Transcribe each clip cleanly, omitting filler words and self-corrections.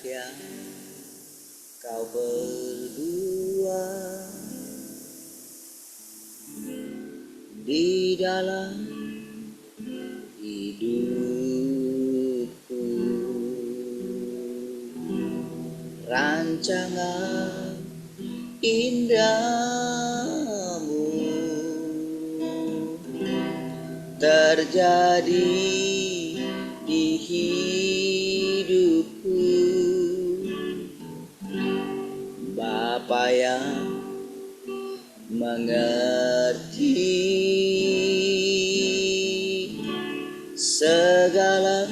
yang kau berdua di dalam hidupku, rancangan indahmu terjadi di hidupku. Bapa yang mengerti segala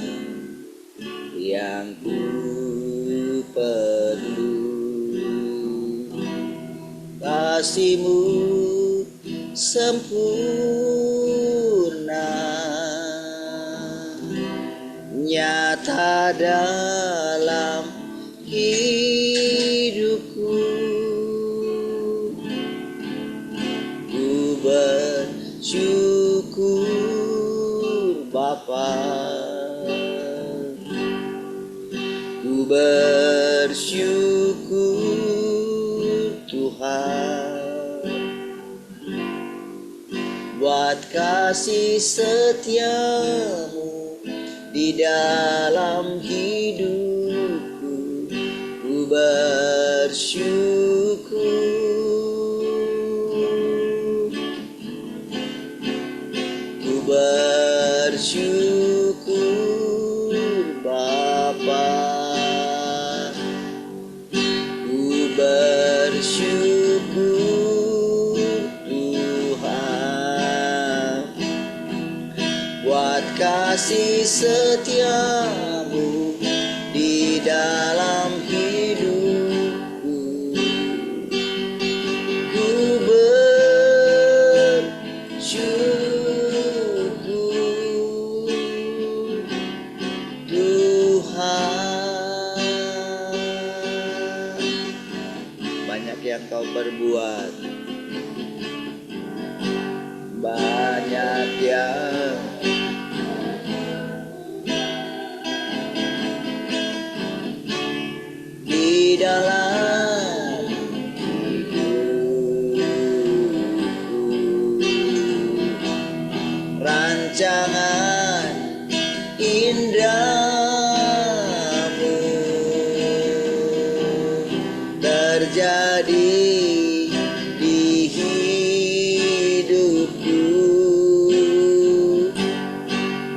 yang ku perlu, kasih-Mu sempurna nyata dalam hidupku. Ku bersyukur Bapa, ku bersyukur Tuhan buat kasih setia-Mu di dalam hidupku. Ku bersyukur, ku bersyukur Bapa, ku bersyukur Tuhan buat kasih setia-Mu di dalam hidupku. Ku bersyukur Tuhan. Banyak yang Kau perbuat, banyak yang di dalam hidupku, rancangan indahmu terjadi di hidupku.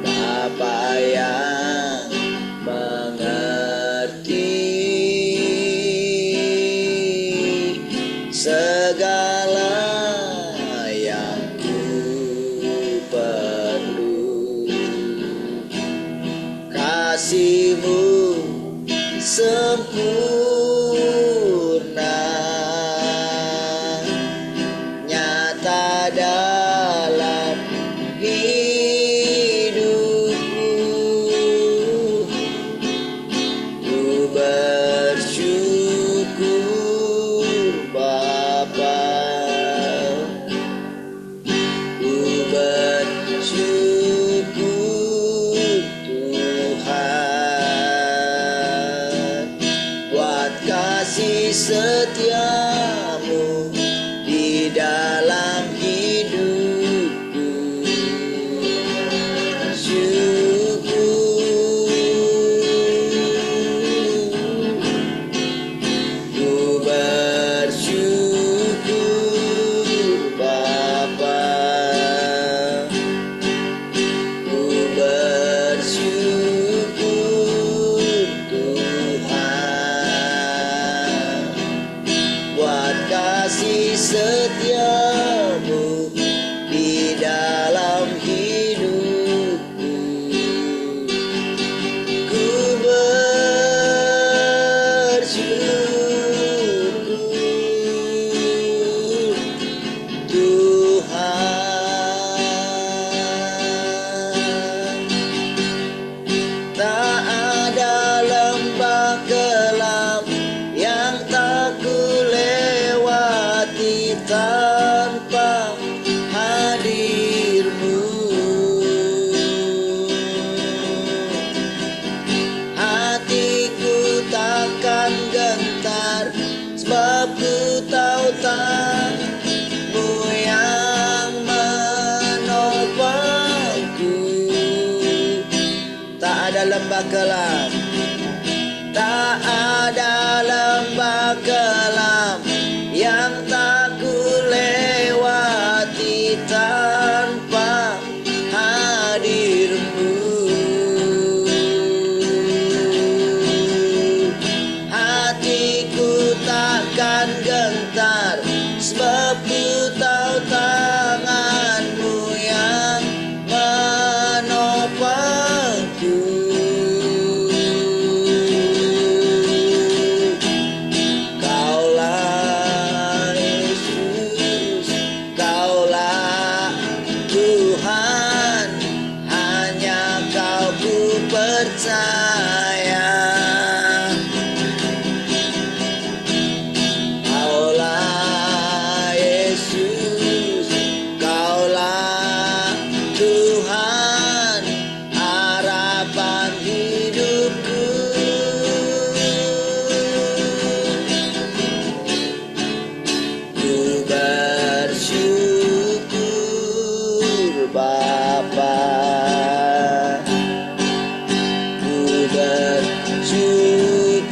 Bapa yang mengerti segala yang ku perlu, kasih-Mu sempurna nyata dalam hidupku. Ku bersyukur Bapa, ku bersyukur Tuhan buat kasih setia-Mu di dalam hidupku. Ku bersyukur Bapa, ku bersyukur Tuhan lembah kelam, tak ada lembah kelam yang tak ku lewati tanpa hadirmu. Hatiku takkan gentar, sebab ku tahu tanganmu yang menopangku. Kaulah Yesus, Kaulah Tuhan, hanya Kau ku percaya. Kaulah Yesus, Kaulah Tuhan, harapan hidupku. Ku bersyukur Bapa, ku bersyukur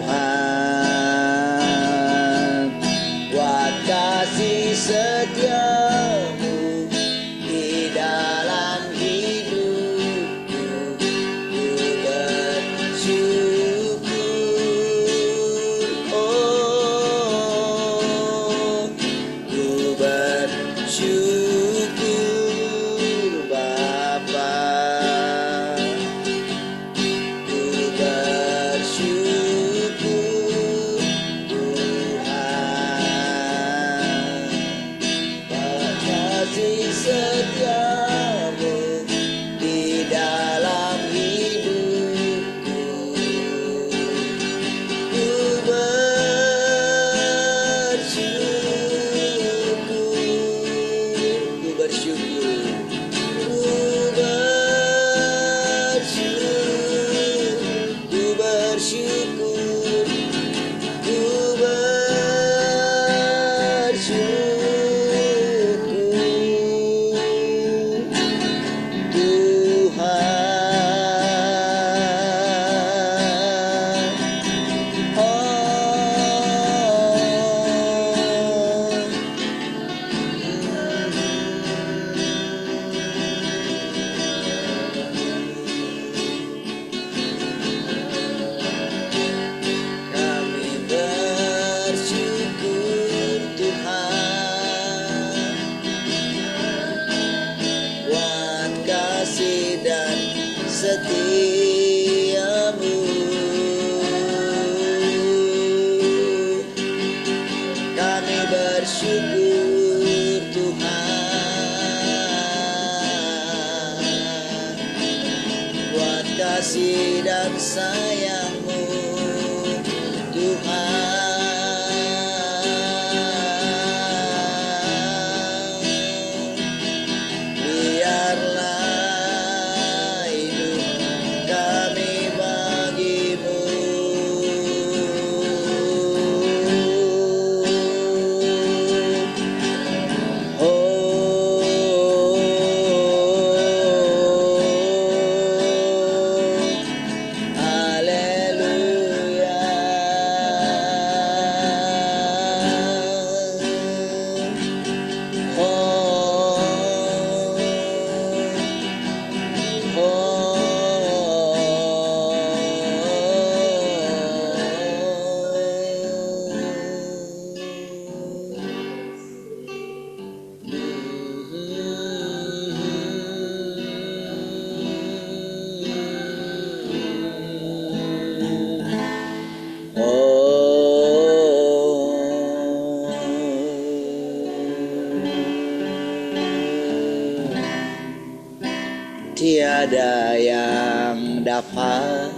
Tuhan, buat kasih setiamu di dalam hidupku. Ku bersyukur, oh, ku bersyukur Bapa, ku bersyukur Tuhan, kasih setiamu di dalam hidupku. Ku bersyukur, ku bersyukur, ku bersyukur, ku bersyukur, ku bersyukur Tuhan. Kami bersyukur Tuhan, buat kasih dan setiamu. Kami bersyukur Tuhan, buat kasih dan sayangmu Tuhan. Biarlah hidup kami bagimu. Tiada yang dapat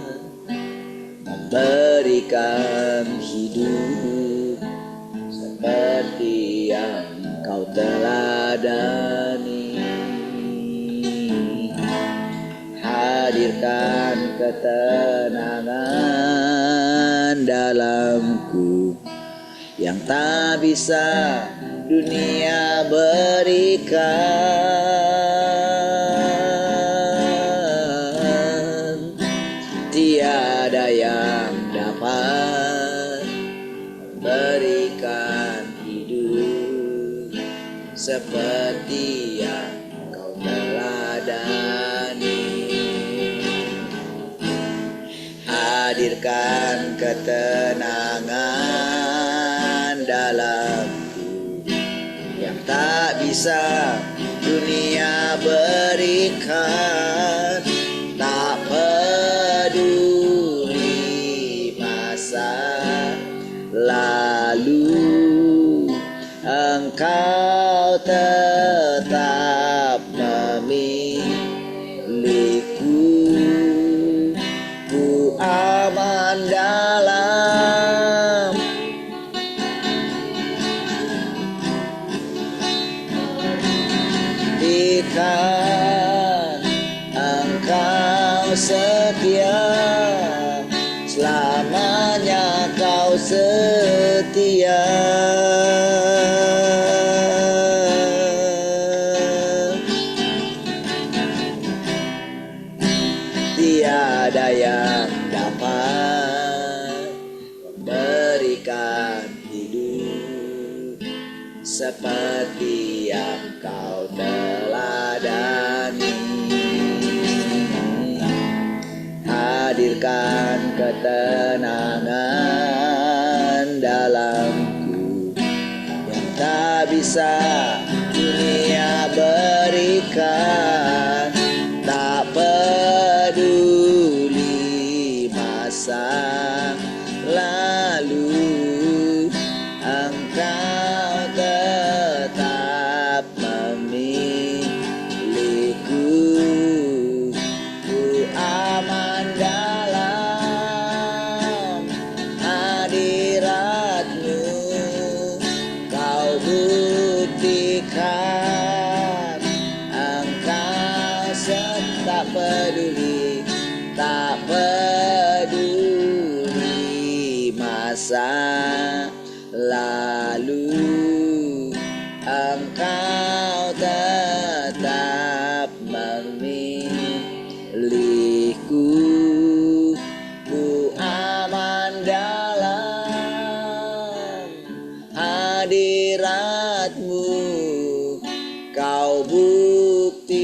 memberikan hidup seperti yang Kau teladani. Hadirkan ketenangan dalamku yang tak bisa dunia berikan. hadirkan ketenangan dalamku yang tak bisa dunia berikan. Tak peduli masa lalu, Engkau tetap memilikiku. Ku aman dalam ikan. Engkau setia, selamanya Kau setia. Tiada yang dapat memberikan hidup seperti yang Kau teladani. Hadirkan ketenangan dalamku yang tak bisa dunia berikan. Tak peduli masa lalu, Engkau tetap memilikiku. Ku aman dalam hadirat-Mu. Kau buktikan Engkau tak peduli, tak peduli masa lalu, Engkau tetap memilikiku. Ku aman dalam hadirat-Mu. Kau buktikan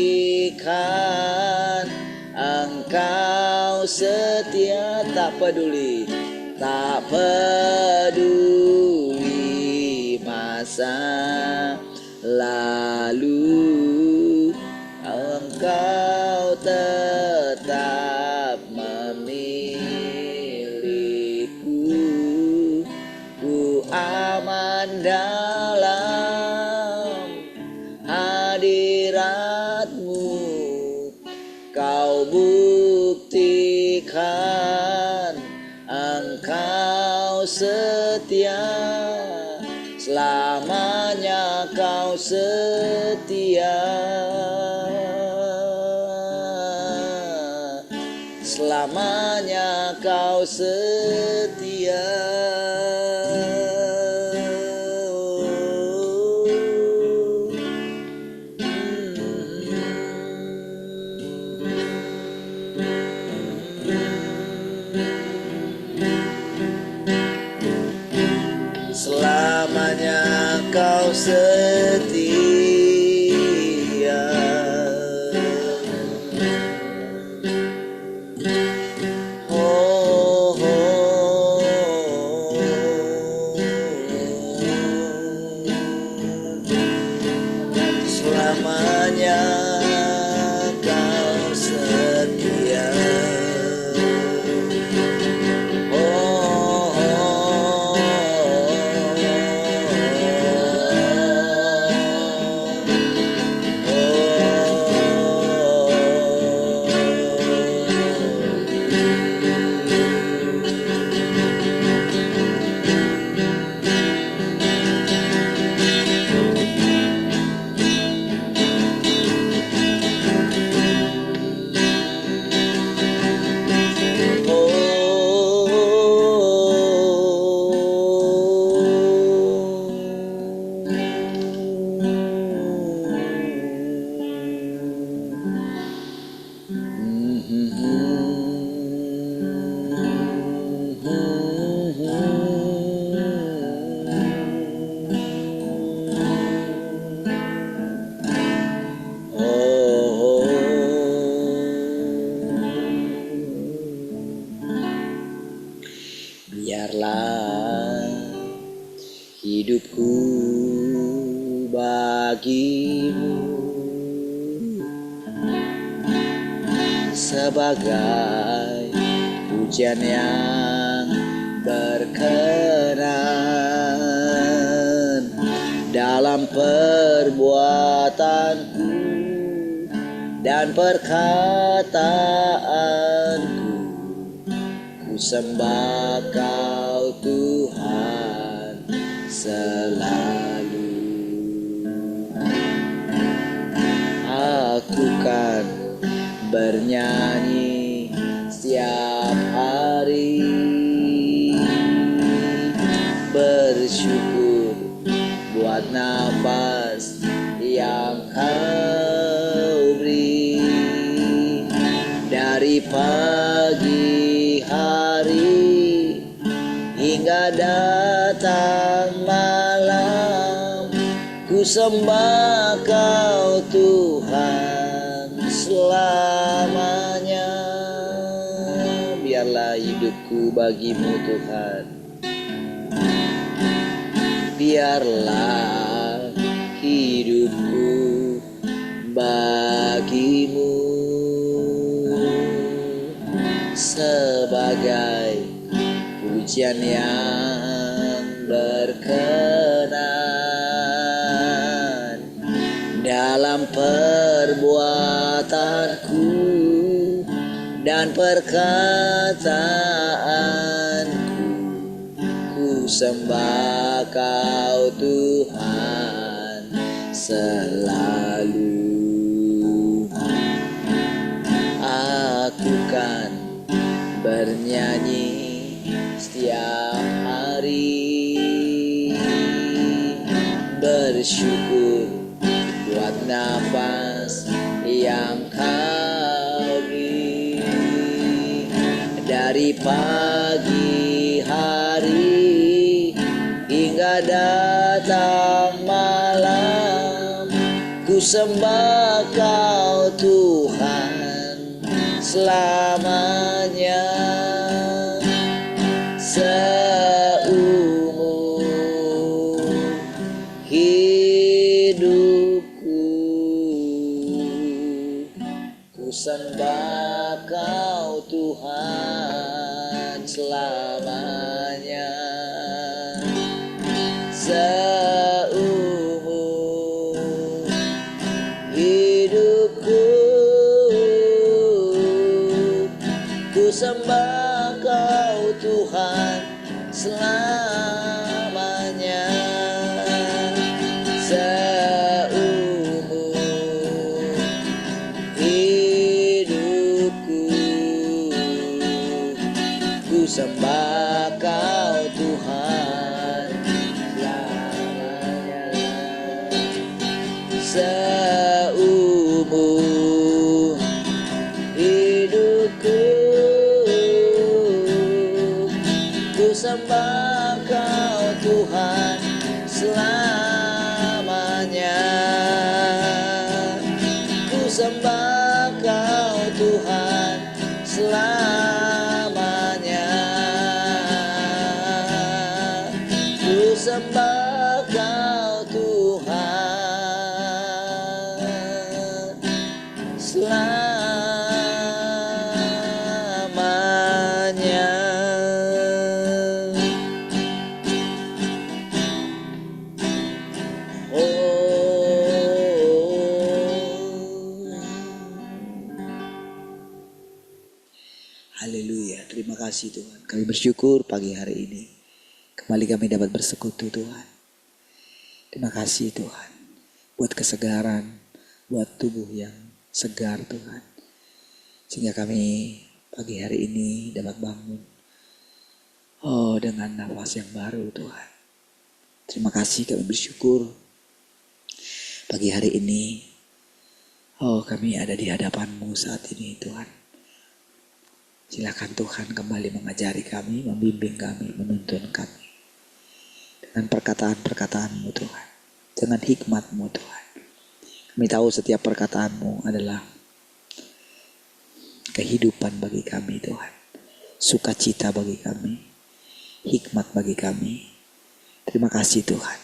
Engkau setia. Tak peduli, tak peduli masa lalu, Engkau tetap memilikiku. Ku aman dalam hadirat-Mu. Kau buktikan Engkau setia, selamanya Kau setia. Selamanya Kau setia. Selamanya Kau setia. Oh, oh, selamanya Kau setia. sebagai pujian yang berkenan dalam perbuatanku dan perkataanku. Ku sembah Kau Tuhan selalu. Aku kan bernyanyi setiap hari, bersyukur buat nafas yang Kau beri. Dari pagi hari hingga datang malam, ku sembah Kau Tuhan selamanya. Biarlah hidupku bagimu Tuhan, biarlah hidupku bagimu sebagai pujian yang berkenan dalam perbuatanku dan perkataanku. Ku sembah Kau Tuhan selalu. Aku kan bernyanyi setiap hari, bersyukur buat nafas yang Kau beri. Dari pagi hari hingga datang malam, ku sembah Kau Tuhan selamanya. Seumur hidupku ku sembah Kau Tuhan selamanya. Seumur hidupku ku sembah Kau Tuhan selamanya. Seumur hidupku ku sembah Kau Tuhan selamanya. Seumur hidupku ku sembah Kau Tuhan selamanya. Ku sembah Kau Tuhan selamanya. Ku sembah Kau Tuhan selamanya. Haleluya, terima kasih Tuhan. Kami bersyukur pagi hari ini kembali kami dapat bersekutu Tuhan. Terima kasih Tuhan buat kesegaran, buat tubuh yang segar Tuhan. Sehingga kami pagi hari ini dapat bangun dengan nafas yang baru Tuhan. Terima kasih, kami bersyukur pagi hari ini kami ada di hadapan-Mu saat ini Tuhan. Silakan Tuhan kembali mengajari kami, membimbing kami, menuntun kami. Dengan perkataan-perkataan-Mu Tuhan. Dengan hikmat-Mu Tuhan. Kami tahu setiap perkataan-Mu adalah kehidupan bagi kami Tuhan. Sukacita bagi kami. Hikmat bagi kami. Terima kasih Tuhan.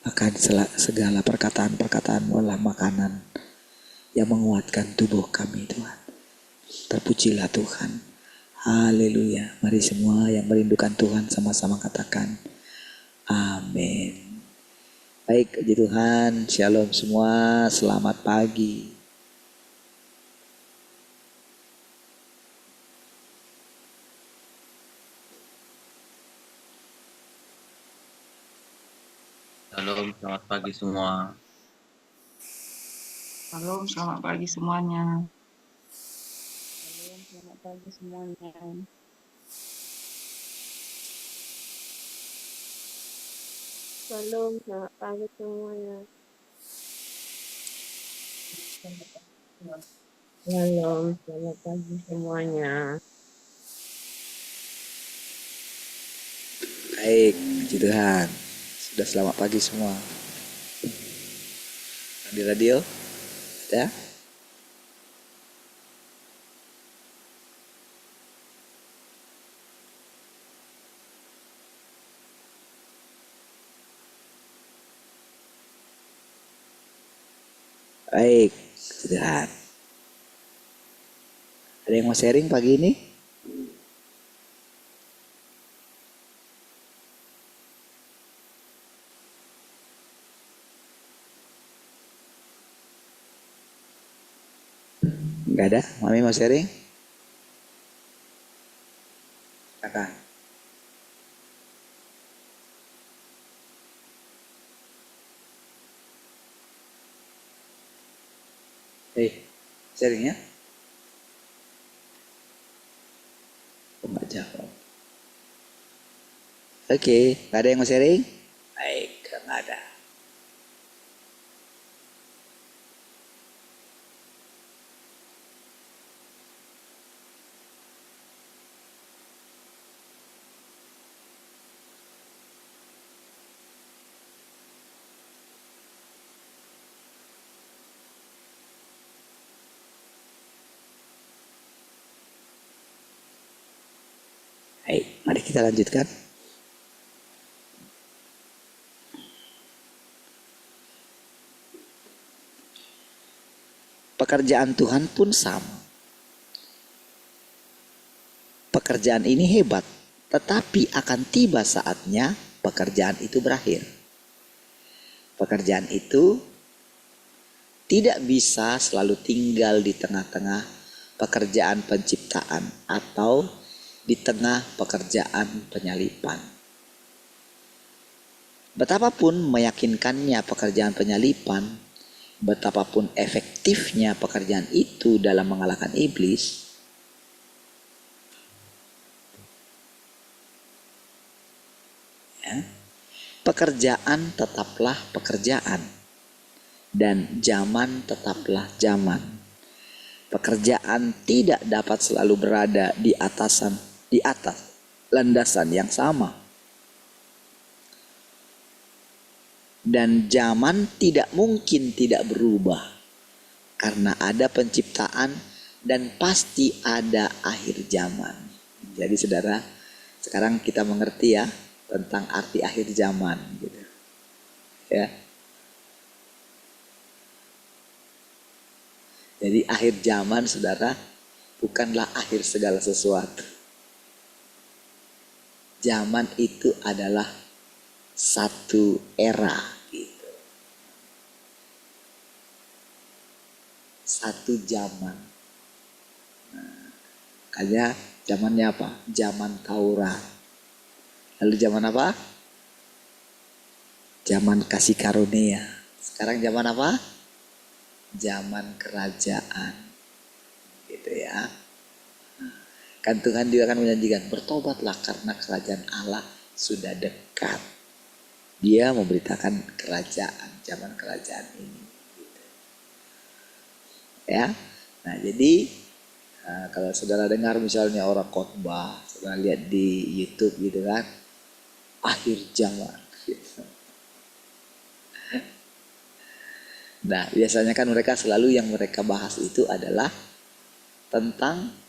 Bahkan segala perkataan-perkataan-Mu adalah makanan yang menguatkan tubuh kami Tuhan. Terpujilah Tuhan. Haleluya. Mari semua yang merindukan Tuhan sama-sama katakan amin. Baik, puji Tuhan. Shalom semua. Selamat pagi. Shalom, selamat pagi semua. Halo, selamat pagi semuanya. Halo, selamat pagi semuanya. Shalom, selamat pagi semuanya. Shalom, selamat pagi semuanya. Baik, puji Tuhan. Sudah selamat pagi semua. Di radio, ya? Baik, puji Tuhan. Ada yang mau sharing pagi ini? Enggak ada? Mami mau sharing? Kakak. Sharing ya? Enggak jawab. Oke, nggak ada yang mau sharing? Baik, nggak ada. Baik, mari kita lanjutkan. Pekerjaan Tuhan pun sama. Pekerjaan ini hebat, tetapi akan tiba saatnya pekerjaan itu berakhir. Pekerjaan itu tidak bisa selalu tinggal di tengah-tengah pekerjaan penciptaan atau di tengah pekerjaan penyalipan. Betapapun meyakinkannya pekerjaan penyalipan, betapapun efektifnya pekerjaan itu dalam mengalahkan iblis, ya, pekerjaan tetaplah pekerjaan dan zaman tetaplah zaman. Pekerjaan tidak dapat selalu berada di atas landasan yang sama. Dan zaman tidak mungkin tidak berubah karena ada penciptaan dan pasti ada akhir zaman. Jadi saudara, sekarang kita mengerti ya tentang arti akhir zaman gitu. Ya. Jadi akhir zaman saudara bukanlah akhir segala sesuatu. Zaman itu adalah satu era gitu. Satu zaman. Makanya zamannya apa? Zaman Taurat. Lalu zaman apa? Zaman kasih karunia. Sekarang zaman apa? Zaman kerajaan. Gitu ya. Kan Tuhan juga akan menjanjikan, bertobatlah karena kerajaan Allah sudah dekat. Dia memberitakan kerajaan, zaman kerajaan ini. Gitu. Ya, nah jadi kalau saudara dengar misalnya orang khotbah, saudara lihat di YouTube gitu kan, akhir zaman. Gitu. Nah biasanya kan mereka selalu yang mereka bahas itu adalah tentang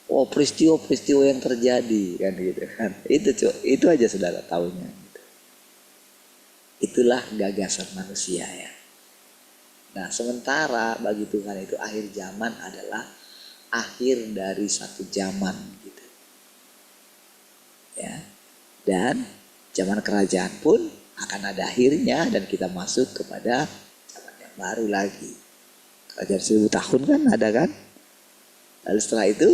peristiwa-peristiwa yang terjadi kan gitu kan. Itu aja saudara tahunya. Gitu. Itulah gagasan manusia ya. Nah sementara bagi Tuhan itu akhir zaman adalah akhir dari satu zaman gitu. Ya. Dan zaman kerajaan pun akan ada akhirnya dan kita masuk kepada zaman yang baru lagi. Kerajaan 1000 tahun kan ada kan? Lalu setelah itu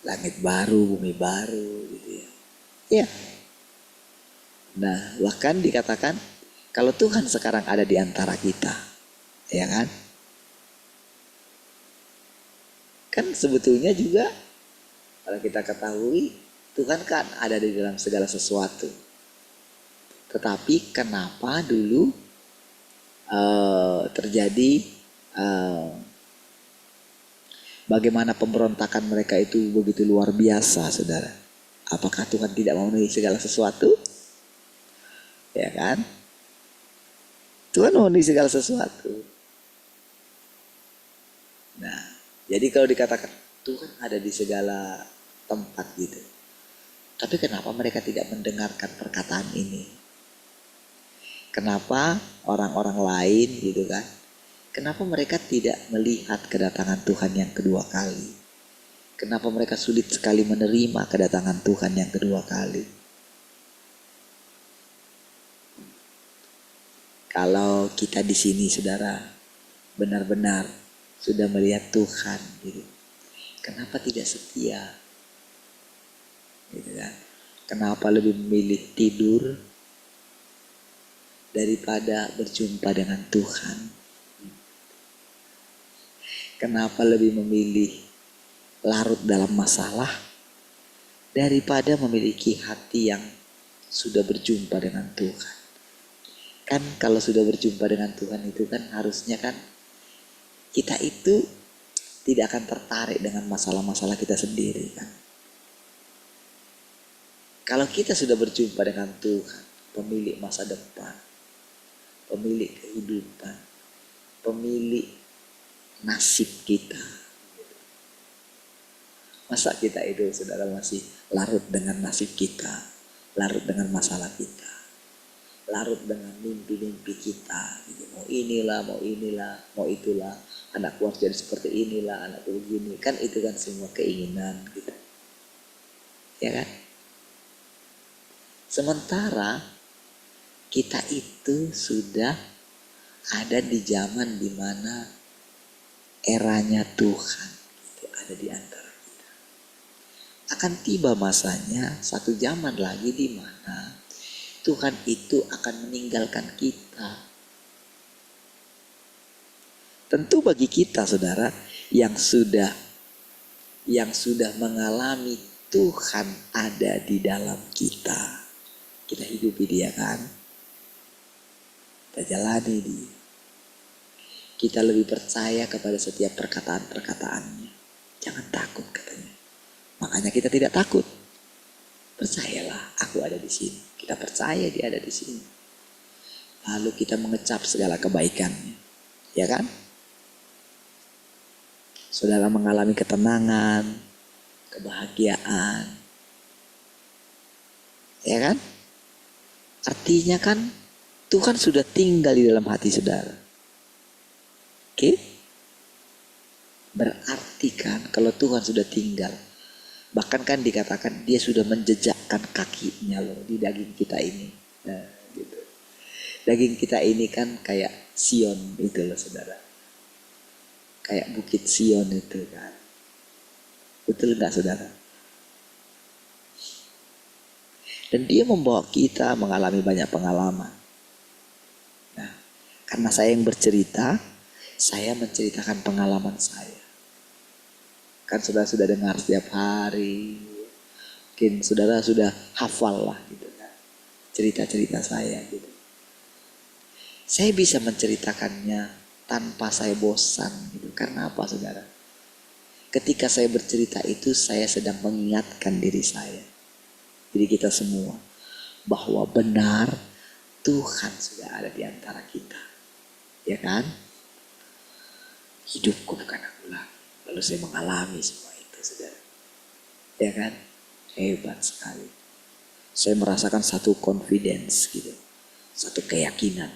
langit baru, bumi baru gitu ya. Ya. Nah, bahkan dikatakan kalau Tuhan sekarang ada di antara kita, ya kan? Kan sebetulnya juga kalau kita ketahui Tuhan kan ada di dalam segala sesuatu. Tetapi kenapa dulu terjadi bagaimana pemberontakan mereka itu begitu luar biasa, saudara? Apakah Tuhan tidak memenuhi segala sesuatu? Ya kan? Tuhan memenuhi segala sesuatu. Nah, jadi kalau dikatakan Tuhan ada di segala tempat gitu. Tapi kenapa mereka tidak mendengarkan perkataan ini? Kenapa orang-orang lain gitu kan? Kenapa mereka tidak melihat kedatangan Tuhan yang kedua kali? Kenapa mereka sulit sekali menerima kedatangan Tuhan yang kedua kali? Kalau kita di sini, saudara, benar-benar sudah melihat Tuhan, gitu. Kenapa tidak setia? Gitu kan? Kenapa lebih memilih tidur daripada berjumpa dengan Tuhan? Kenapa lebih memilih larut dalam masalah daripada memiliki hati yang sudah berjumpa dengan Tuhan? Kan kalau sudah berjumpa dengan Tuhan itu kan harusnya kan kita itu tidak akan tertarik dengan masalah-masalah kita sendiri kan. Kalau kita sudah berjumpa dengan Tuhan, pemilik masa depan, pemilik kehidupan, pemilik nasib kita, masa kita itu, saudara, masih larut dengan nasib kita, larut dengan masalah kita, larut dengan mimpi-mimpi kita gitu. Mau inilah, mau itulah, anakku harus jadi seperti inilah, anakku begini. Kan itu kan semua keinginan gitu. Ya kan? Sementara kita itu sudah ada di zaman dimana eranya Tuhan itu ada di antara kita. Akan tiba masanya satu zaman lagi di mana Tuhan itu akan meninggalkan kita. Tentu bagi kita, saudara, yang sudah mengalami Tuhan ada di dalam kita. Kita hidupi dia kan. Kita jalani dia. Kita lebih percaya kepada setiap perkataan-perkataannya. Jangan takut katanya. Makanya kita tidak takut. Percayalah, aku ada di sini. Kita percaya dia ada di sini. Lalu kita mengecap segala kebaikannya. Ya kan? Saudara mengalami ketenangan, kebahagiaan. Ya kan? Artinya kan Tuhan sudah tinggal di dalam hati saudara. Oke? Berarti kan kalau Tuhan sudah tinggal, bahkan kan dikatakan dia sudah menjejakkan kakinya loh di daging kita ini. Nah, gitu. Daging kita ini kan kayak Sion itu loh, saudara. Kayak bukit Sion itu kan. Betul nggak, saudara? Dan dia membawa kita mengalami banyak pengalaman. Nah, karena saya yang bercerita, saya menceritakan pengalaman saya. Kan saudara sudah dengar setiap hari. Mungkin saudara sudah hafal lah gitu kan. Cerita-cerita saya gitu. Saya bisa menceritakannya tanpa saya bosan gitu. Karena apa, saudara? Ketika saya bercerita itu, saya sedang mengingatkan diri saya. Jadi kita semua bahwa benar Tuhan sudah ada di antara kita. Ya kan? Hidupku bukan aku lagi. Lalu saya mengalami semua itu, saudara. Ya kan? Hebat sekali. Saya merasakan satu confidence gitu. Satu keyakinan.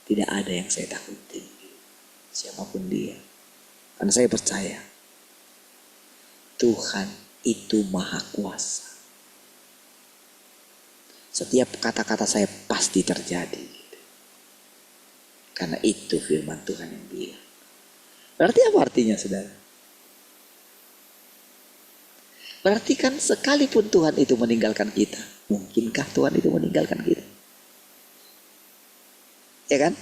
Tidak ada yang saya takutin. Siapapun dia. Karena saya percaya Tuhan itu maha kuasa. Setiap kata-kata saya pasti terjadi. Karena itu firman Tuhan yang bilang. Berarti apa artinya, saudara? Berarti kan sekalipun Tuhan itu meninggalkan kita, mungkinkah Tuhan itu meninggalkan kita? Ya kan?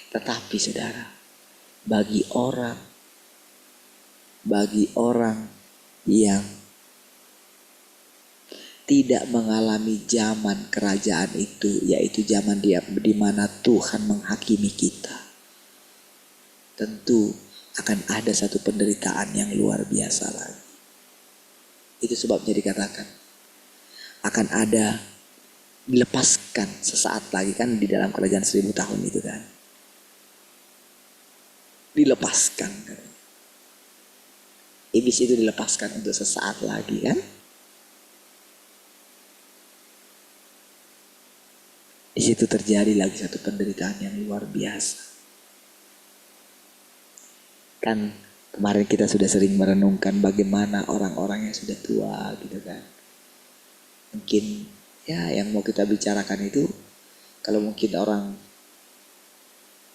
Tetapi saudara, bagi orang yang tidak mengalami zaman kerajaan itu, yaitu zaman di mana Tuhan menghakimi kita, tentu akan ada satu penderitaan yang luar biasa lagi. Itu sebabnya dikatakan akan ada dilepaskan sesaat lagi, kan di dalam kerajaan 1000 tahun itu kan. Dilepaskan kan. Iblis itu dilepaskan untuk sesaat lagi kan. Di situ terjadi lagi satu penderitaan yang luar biasa. Kan kemarin kita sudah sering merenungkan bagaimana orang-orang yang sudah tua gitu kan. Mungkin ya yang mau kita bicarakan itu, kalau mungkin orang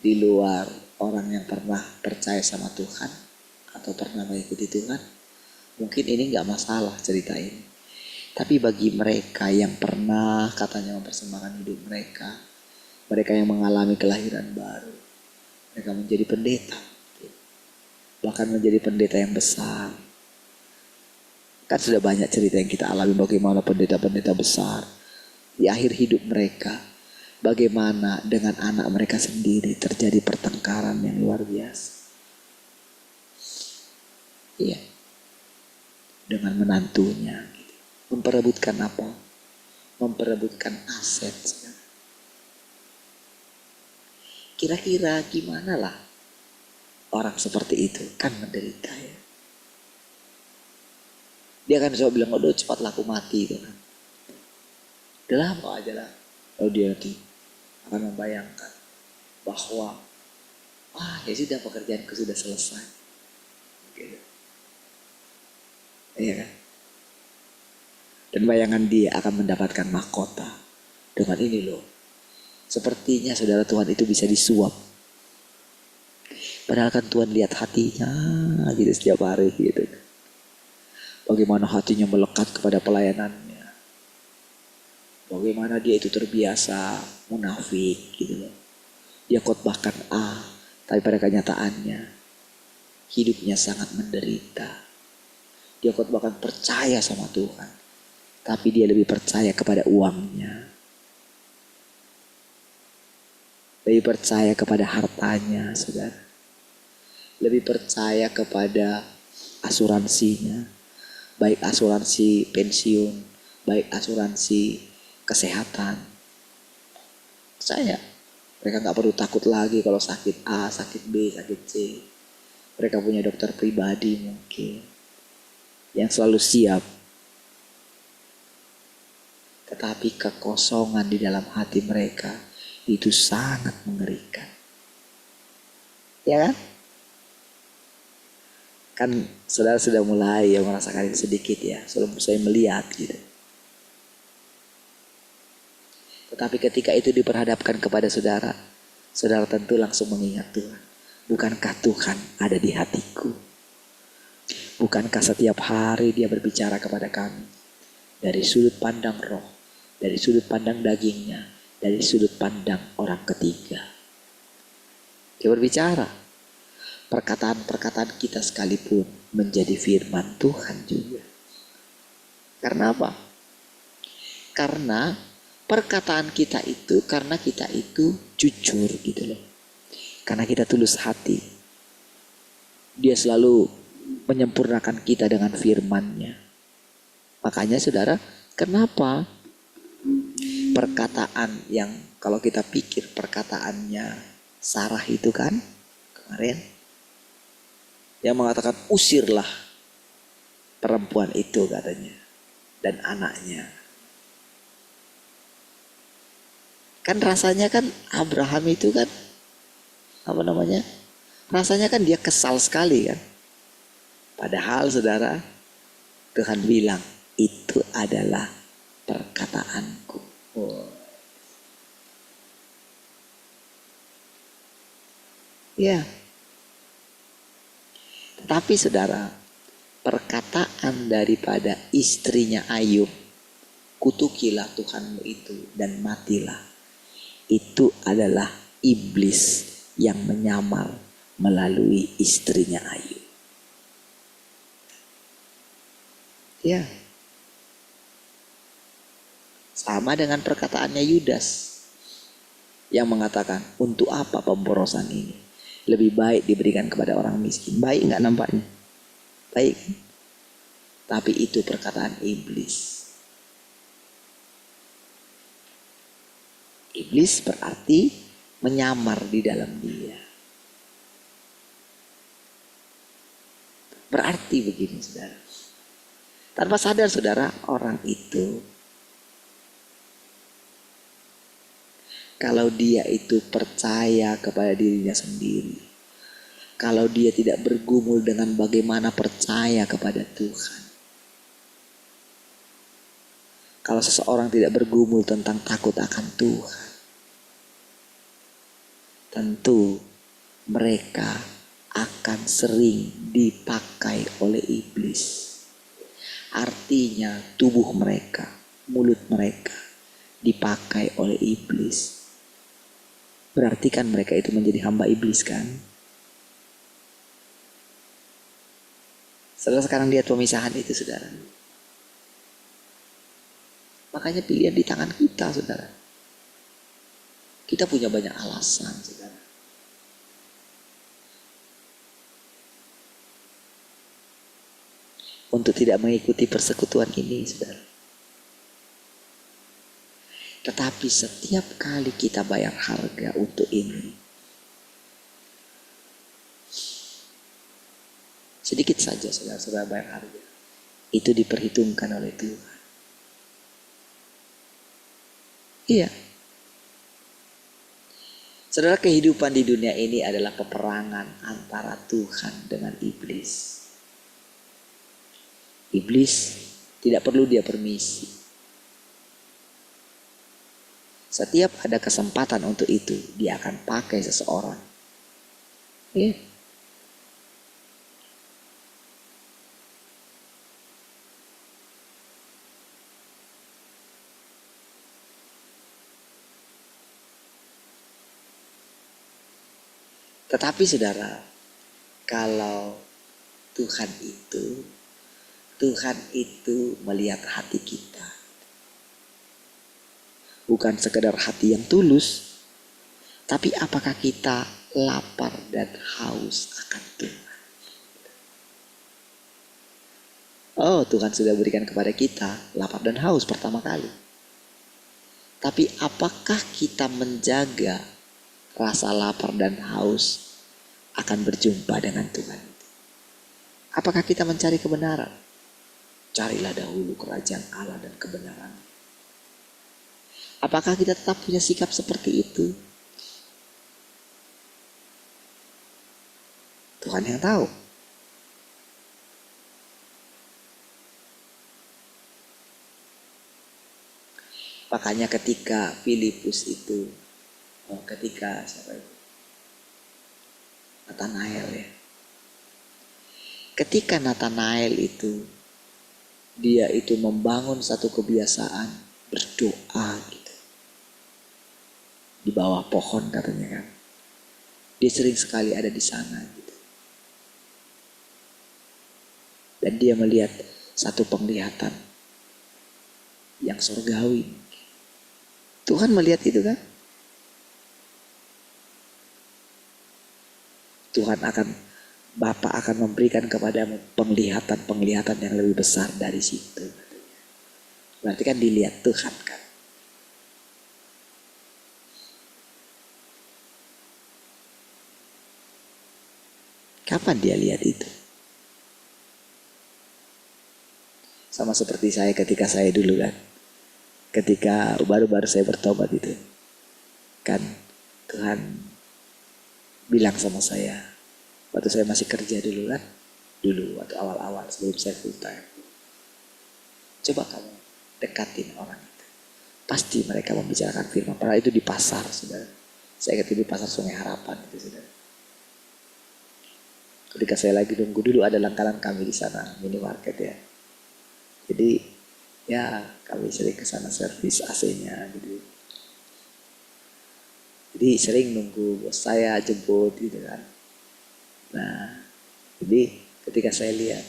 di luar, orang yang pernah percaya sama Tuhan atau pernah mengikuti Tuhan, mungkin ini gak masalah cerita ini. Tapi bagi mereka yang pernah katanya mempersembahkan hidup mereka, mereka yang mengalami kelahiran baru, mereka menjadi pendeta, bahkan menjadi pendeta yang besar. Kan sudah banyak cerita yang kita alami bagaimana pendeta-pendeta besar di akhir hidup mereka, bagaimana dengan anak mereka sendiri terjadi pertengkaran yang luar biasa. Iya, dengan menantunya gitu. Memperebutkan apa? Memperebutkan aset. Kira-kira gimana lah orang seperti itu? Kan menderita ya. Dia kan coba bilang, "Aduh cepat laku mati," gitu kan. Udah lama aja lah. Lalu dia nanti akan membayangkan bahwa ya sudah, pekerjaanku sudah selesai. Gitu. Iya kan? Dan bayangan dia akan mendapatkan mahkota. Dengan ini loh, sepertinya saudara, Tuhan itu bisa disuap. Padahal kan Tuhan lihat hatinya gitu setiap hari gitu. Bagaimana hatinya melekat kepada pelayanannya. Bagaimana dia itu terbiasa munafik gitu loh. Dia khotbahkan A, tapi pada kenyataannya hidupnya sangat menderita. Dia khotbahkan percaya sama Tuhan, tapi dia lebih percaya kepada uangnya, lebih percaya kepada hartanya, saudara. Lebih percaya kepada asuransinya, baik asuransi pensiun, baik asuransi kesehatan. Percaya, mereka gak perlu takut lagi kalau sakit A, sakit B, sakit C. Mereka punya dokter pribadi mungkin yang selalu siap. Tetapi kekosongan di dalam hati mereka itu sangat mengerikan. Ya kan? Kan saudara sudah mulai ya merasakan ini sedikit ya, sebelum saya melihat gitu. Tetapi ketika itu diperhadapkan kepada saudara, saudara tentu langsung mengingat Tuhan. Bukankah Tuhan ada di hatiku? Bukankah setiap hari dia berbicara kepada kami dari sudut pandang roh, dari sudut pandang dagingnya, dari sudut pandang orang ketiga. Dia berbicara. Perkataan-perkataan kita sekalipun menjadi firman Tuhan juga. Karena apa? Karena perkataan kita itu, karena kita itu jujur gitu loh. Karena kita tulus hati. Dia selalu menyempurnakan kita dengan firman-Nya. Makanya saudara, kenapa perkataan yang kalau kita pikir perkataannya Sarah itu kan kemarin yang mengatakan usirlah perempuan itu katanya dan anaknya. Kan rasanya kan Abraham itu kan Rasanya kan dia kesal sekali kan. Padahal saudara, Tuhan bilang itu adalah perkataanku. Oh. Ya. Tapi saudara, perkataan daripada istrinya Ayub, kutukilah Tuhanmu itu dan matilah, itu adalah iblis yang menyamar melalui istrinya Ayub. Ya. Sama dengan perkataannya Yudas yang mengatakan, untuk apa pemborosan ini? Lebih baik diberikan kepada orang miskin. Baik nggak nampaknya? Baik. Tapi itu perkataan iblis. Iblis berarti menyamar di dalam dia. Berarti begini saudara. Tanpa sadar saudara, orang itu kalau dia itu percaya kepada dirinya sendiri, kalau dia tidak bergumul dengan bagaimana percaya kepada Tuhan, kalau seseorang tidak bergumul tentang takut akan Tuhan, tentu mereka akan sering dipakai oleh iblis. Artinya tubuh mereka, mulut mereka dipakai oleh iblis. Berarti kan mereka itu menjadi hamba iblis kan? Saudara sekarang lihat pemisahan itu saudara. Makanya pilihan di tangan kita saudara. Kita punya banyak alasan saudara. Untuk tidak mengikuti persekutuan ini saudara. Tetapi setiap kali kita bayar harga untuk ini, sedikit saja saudara bayar harga, itu diperhitungkan oleh Tuhan. Iya. Saudara, kehidupan di dunia ini adalah peperangan antara Tuhan dengan iblis. Iblis tidak perlu dia permisi. Setiap ada kesempatan untuk itu, dia akan pakai seseorang. Ya. Tetapi saudara, kalau Tuhan itu melihat hati kita. Bukan sekedar hati yang tulus, tapi apakah kita lapar dan haus akan Tuhan. Oh, Tuhan sudah berikan kepada kita lapar dan haus pertama kali. Tapi apakah kita menjaga rasa lapar dan haus akan berjumpa dengan Tuhan? Apakah kita mencari kebenaran? Carilah dahulu kerajaan Allah dan kebenaran. Apakah kita tetap punya sikap seperti itu? Tuhan yang tahu. Makanya ketika Filipus itu, ketika siapa itu? Nathanael ya. Ketika Nathanael itu, dia itu membangun satu kebiasaan berdoa gitu. Di bawah pohon katanya kan. Dia sering sekali ada di sana gitu. Dan dia melihat satu penglihatan yang surgawi. Tuhan melihat itu kan. Bapa akan memberikan kepadamu penglihatan yang lebih besar dari situ. Berarti kan dilihat Tuhan kan. Kapan dia lihat itu? Sama seperti saya ketika saya dulu kan. Ketika baru-baru saya bertobat itu. Kan Tuhan bilang sama saya, Waktu saya masih kerja dulu kan. Dulu waktu awal-awal sebelum saya full time. Coba kamu dekatin orang itu. Pasti mereka membicarakan firman. Padahal itu di pasar, saudara. Saya ingat di pasar Sungai Harapan itu, saudara. Ketika saya lagi nunggu, dulu ada langganan kami di sana, minimarket ya. Jadi ya kami sering ke sana servis AC-nya gitu. Jadi sering nunggu bos saya jemput gitu kan. Nah, jadi ketika saya lihat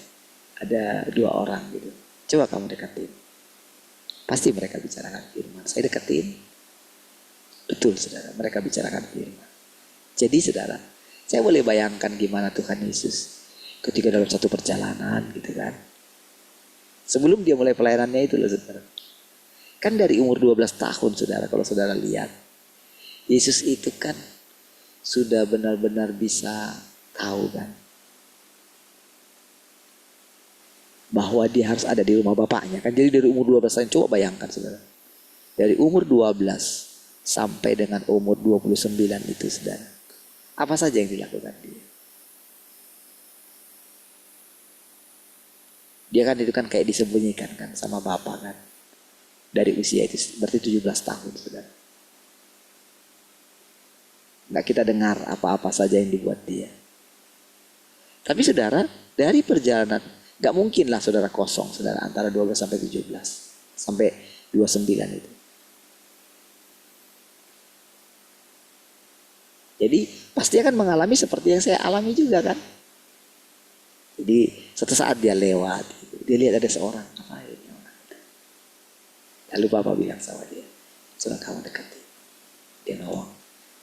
ada 2 orang gitu, coba kamu deketin. Pasti mereka bicarakan firman. Saya deketin. Betul saudara, mereka bicarakan firman. Jadi saudara, saya boleh bayangkan gimana Tuhan Yesus ketika dalam satu perjalanan gitu kan. Sebelum dia mulai pelayanannya itu loh saudara. Kan dari umur 12 tahun saudara, kalau saudara lihat. Yesus itu kan sudah benar-benar bisa tahu kan. Bahwa dia harus ada di rumah bapaknya kan. Jadi dari umur 12 tahun, coba bayangkan saudara. Dari umur 12 sampai dengan umur 29 itu saudara. Apa saja yang dilakukan dia? Dia kan itu kan kayak disembunyikan kan sama bapak kan. Dari usia itu berarti 17 tahun saudara. Nggak kita dengar apa-apa saja yang dibuat dia. Tapi saudara, dari perjalanan, nggak mungkin lah saudara kosong saudara antara 12 sampai 17. Sampai 29 itu. Jadi pasti akan mengalami seperti yang saya alami juga kan. Jadi suatu saat dia lewat, gitu. Dia lihat ada seorang, ngapain orang itu. Lalu bapak bilang sama dia, coba kamu dekati. Dia ngomong,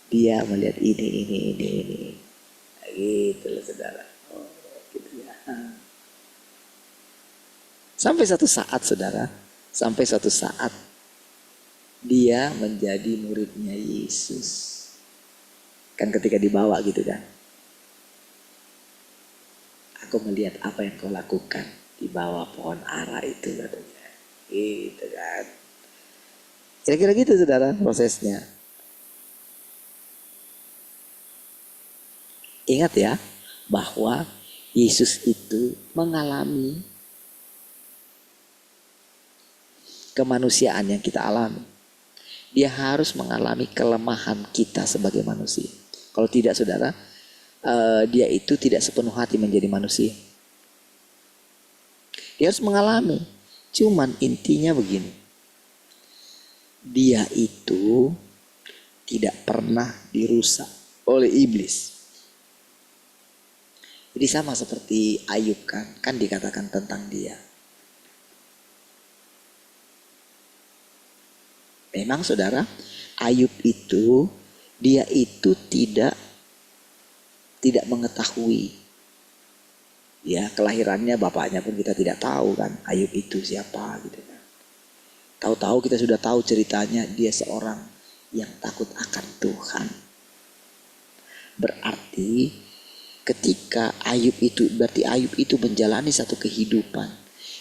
dia melihat ini. Nah, gitu loh saudara. Oh, gitu ya. Sampai satu saat dia menjadi muridnya Yesus. Kan ketika dibawa gitu kan. Aku melihat apa yang kau lakukan di bawah pohon ara itu katanya. Gitu kan. Kira-kira gitu saudara prosesnya. Ingat ya bahwa Yesus itu mengalami kemanusiaan yang kita alami. Dia harus mengalami kelemahan kita sebagai manusia. Kalau tidak saudara, dia itu tidak sepenuh hati menjadi manusia. Dia harus mengalami. Cuman intinya begini. Dia itu tidak pernah dirusak oleh iblis. Jadi sama seperti Ayub kan dikatakan tentang dia. Memang saudara, Ayub itu dia itu tidak mengetahui ya kelahirannya, bapaknya pun kita tidak tahu kan. Ayub itu siapa gitu kan. Tahu-tahu kita sudah tahu ceritanya, dia seorang yang takut akan Tuhan. Berarti ketika Ayub itu menjalani satu kehidupan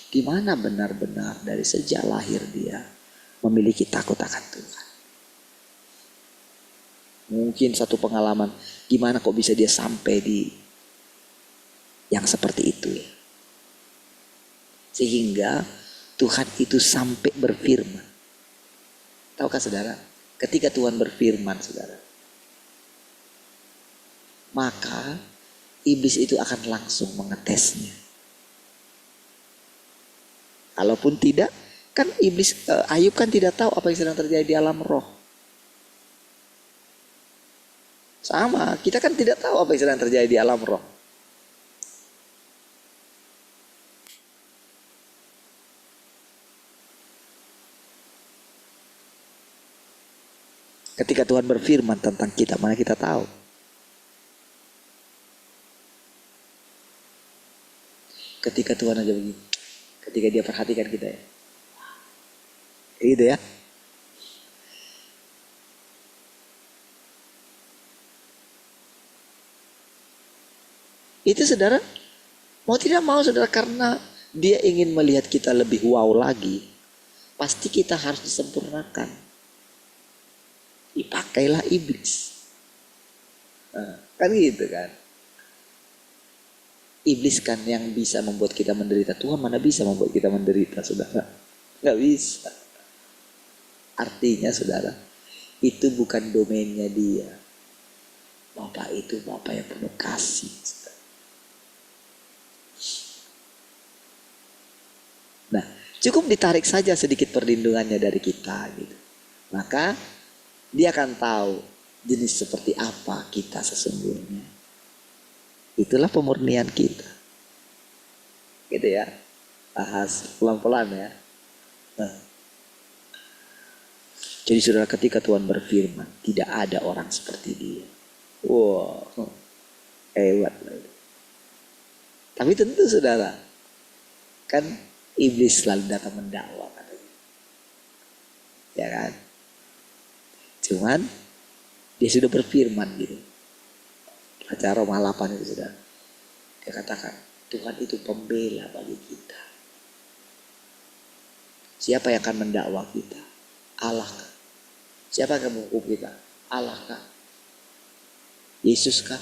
di mana benar-benar dari sejak lahir dia memiliki takut akan Tuhan. Mungkin satu pengalaman gimana kok bisa dia sampai di yang seperti itu ya. Sehingga Tuhan itu sampai berfirman. Tahukah saudara? Ketika Tuhan berfirman saudara, maka iblis itu akan langsung mengetesnya. Kalaupun tidak, kan Ayub kan tidak tahu apa yang sedang terjadi di alam roh. Sama, kita kan tidak tahu apa yang sedang terjadi di alam roh. Ketika Tuhan berfirman tentang kita, mana kita tahu. Ketika Tuhan aja begini, ketika dia perhatikan kita ya. Gitu ya. Itu saudara, mau tidak mau saudara, karena dia ingin melihat kita lebih wow lagi, pasti kita harus disempurnakan. Dipakailah iblis. Nah, kan gitu kan. Iblis kan yang bisa membuat kita menderita. Tuhan mana bisa membuat kita menderita, saudara? Nggak bisa. Artinya saudara, itu bukan domainnya dia. Bapak itu Bapak yang penuh kasih. Nah, cukup ditarik saja sedikit perlindungannya dari kita gitu. Maka dia akan tahu jenis seperti apa kita sesungguhnya. Itulah pemurnian kita. Gitu ya. Bahas pelan-pelan ya. Nah. Jadi saudara, ketika Tuhan berfirman, tidak ada orang seperti dia. Wow, hebat. Tapi tentu saudara, kan iblis selalu datang mendakwa katanya. Ya kan? Cuman dia sudah berfirman gitu. Baca Roma 8 itu saudara. Dia katakan, Tuhan itu pembela bagi kita. Siapa yang akan mendakwa kita? Allah kah? Siapa yang akan menghukum kita? Allah kah? Yesus kah?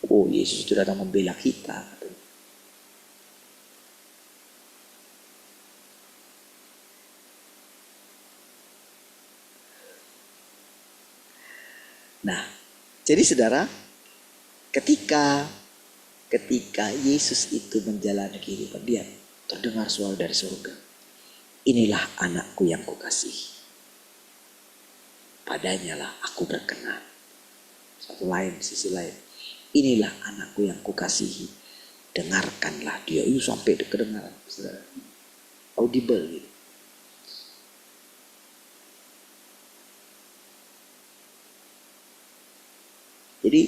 Oh, Yesus itu datang membela kita. Nah, jadi saudara, ketika Yesus itu menjalani kehidupan dia, terdengar suara dari surga. Inilah anakku yang kukasihi. Padanya lah aku berkenan. Sisi lain. Inilah anakku yang kukasihi. Dengarkanlah dia. Itu sampai kedengaran. Audible gitu. Jadi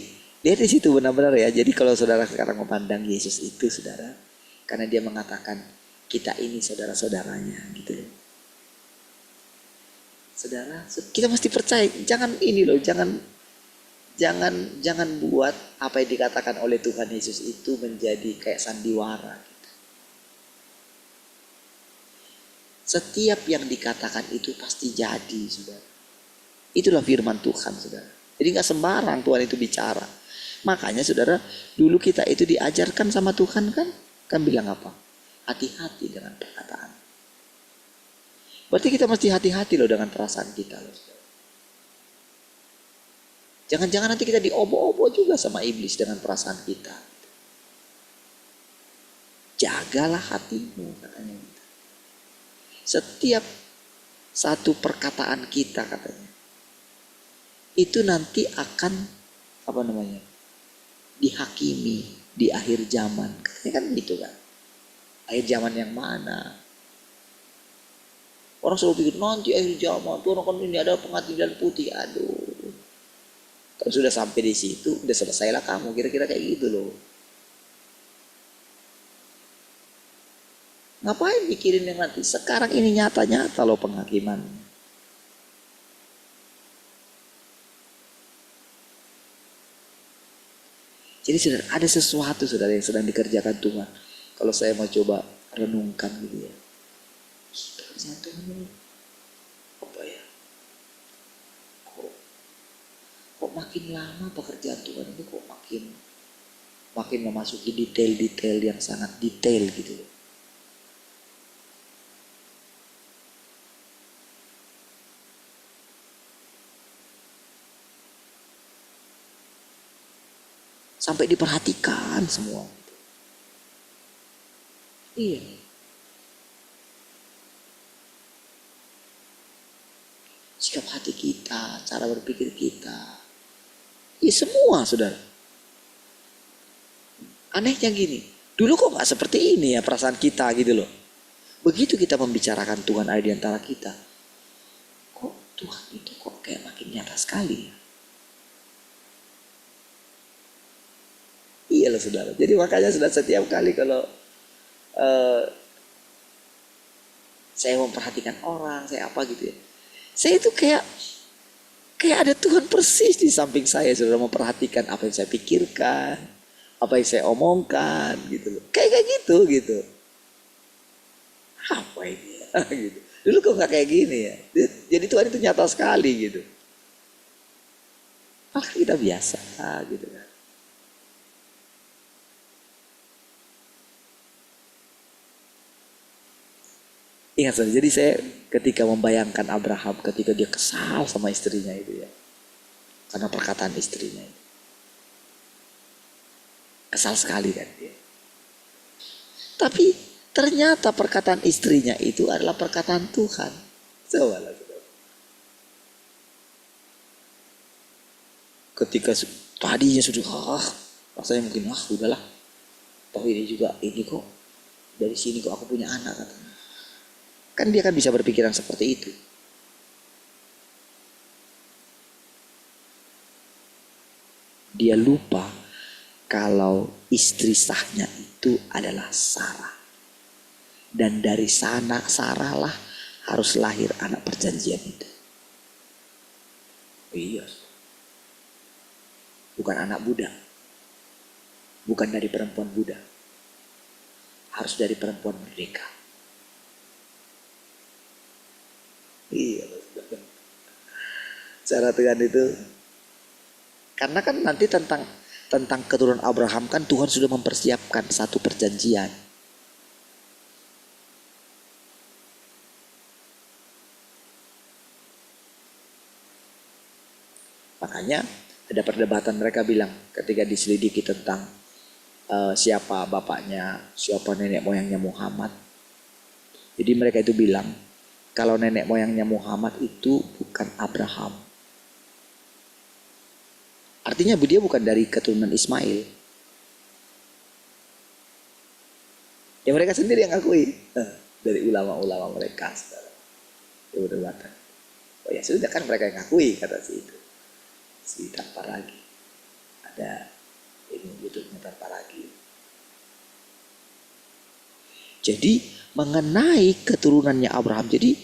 lihat di situ benar-benar ya. Jadi kalau saudara sekarang memandang Yesus itu saudara, karena dia mengatakan kita ini saudara-saudaranya gitu loh. Saudara, kita mesti percaya, jangan ini loh, jangan buat apa yang dikatakan oleh Tuhan Yesus itu menjadi kayak sandiwara gitu. Setiap yang dikatakan itu pasti jadi, saudara. Itulah firman Tuhan, saudara. Jadi gak sembarang Tuhan itu bicara. Makanya saudara, dulu kita itu diajarkan sama Tuhan kan bilang apa? Hati-hati dengan perkataan. Berarti kita mesti hati-hati loh dengan perasaan kita loh. Jangan-jangan nanti kita diobo-obo juga sama iblis dengan perasaan kita. Jagalah hatimu katanya. Setiap satu perkataan kita katanya, itu nanti akan dihakimi di akhir zaman. Katanya kan gitu kan. Akhir zaman yang mana? Orang selalu pikir nanti akhir zaman tuh akan ini ada pengadilan putih. Aduh, kalau sudah sampai di situ udah selesailah kamu, kira-kira kayak gitu loh. Ngapain mikirin yang nanti? Sekarang ini nyata-nyata loh penghakiman. Jadi saudara, ada sesuatu saudara yang sedang dikerjakan Tuhan. Kalau saya mau coba renungkan gitu ya. Pekerjaan Tuhan ini apa ya? Kok makin lama pekerjaan Tuhan ini kok makin memasuki detail-detail yang sangat detail gitu. Sampai diperhatikan semua. Iya. Sikap hati kita, cara berpikir kita. Ya semua saudara. Anehnya gini, dulu kok gak seperti ini ya perasaan kita gitu loh. Begitu kita membicarakan Tuhan ada di antara kita, kok Tuhan itu kok kayak makin nyata sekali ya. Iya loh saudara. Jadi makanya sudah setiap kali kalau saya memperhatikan orang, saya apa gitu ya, saya itu kayak ada Tuhan persis di samping saya, saudara, memperhatikan apa yang saya pikirkan, apa yang saya omongkan gitu loh. Kayak gitu. Apa ini ya? Gitu. Dulu kok nggak kayak gini ya. Jadi Tuhan itu nyata sekali gitu. Maka kita biasa gitu kan. Ingat saja, jadi saya ketika membayangkan Abraham ketika dia kesal sama istrinya itu ya. Karena perkataan istrinya itu. Kesal sekali kan dia. Tapi ternyata perkataan istrinya itu adalah perkataan Tuhan. Cobalah. Ketika tadinya sudah rasanya mungkin udahlah. Toh ini juga ini kok dari sini kok aku punya anak katanya. Kan dia kan bisa berpikiran seperti itu. Dia lupa kalau istri sahnya itu adalah Sarah. Dan dari sana Sarah lah harus lahir anak perjanjian itu. Iya. Bukan anak budak. Bukan dari perempuan budak. Harus dari perempuan merdeka. Iya. Cara Tuhan itu. Karena kan nanti tentang keturunan Abraham kan Tuhan sudah mempersiapkan satu perjanjian. Makanya ada perdebatan mereka bilang ketika diselidiki tentang siapa bapaknya, siapa nenek moyangnya Muhammad. Jadi mereka itu bilang kalau nenek moyangnya Muhammad itu bukan Abraham. Artinya dia bukan dari keturunan Ismail. Ya mereka sendiri yang akui. Dari ulama-ulama mereka. Ya perdebatan. Oh ya sudah kan mereka yang akui kata si itu. Si tanpa lagi. Ada ini YouTube-nya tanpa lagi. Jadi mengenai keturunannya Abraham. Jadi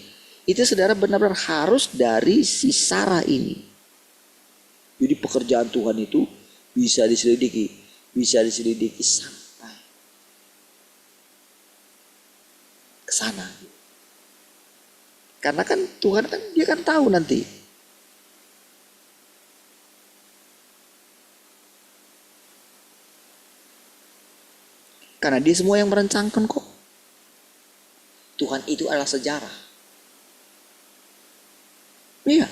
itu saudara benar-benar harus dari si Sarah ini. Jadi pekerjaan Tuhan itu bisa diselidiki sampai ke sana. Karena kan Tuhan kan dia kan tahu nanti. Karena dia semua yang merencanakan kok. Tuhan itu adalah sejarah. Iya.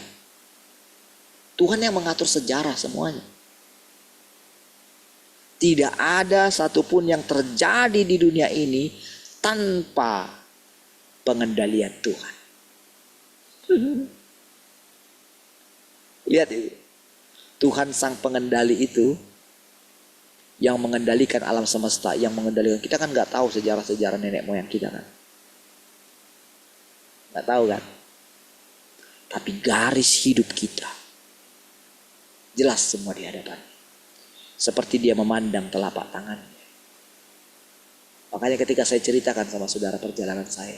Tuhan yang mengatur sejarah semuanya. Tidak ada satupun yang terjadi di dunia ini tanpa pengendalian Tuhan. Lihat itu. Tuhan sang pengendali itu yang mengendalikan alam semesta, yang mengendalikan kita kan nggak tahu sejarah-sejarah nenek moyang kita kan. Nggak tahu kan. Tapi garis hidup kita jelas semua di hadapannya. Seperti dia memandang telapak tangannya. Makanya ketika saya ceritakan sama saudara perjalanan saya.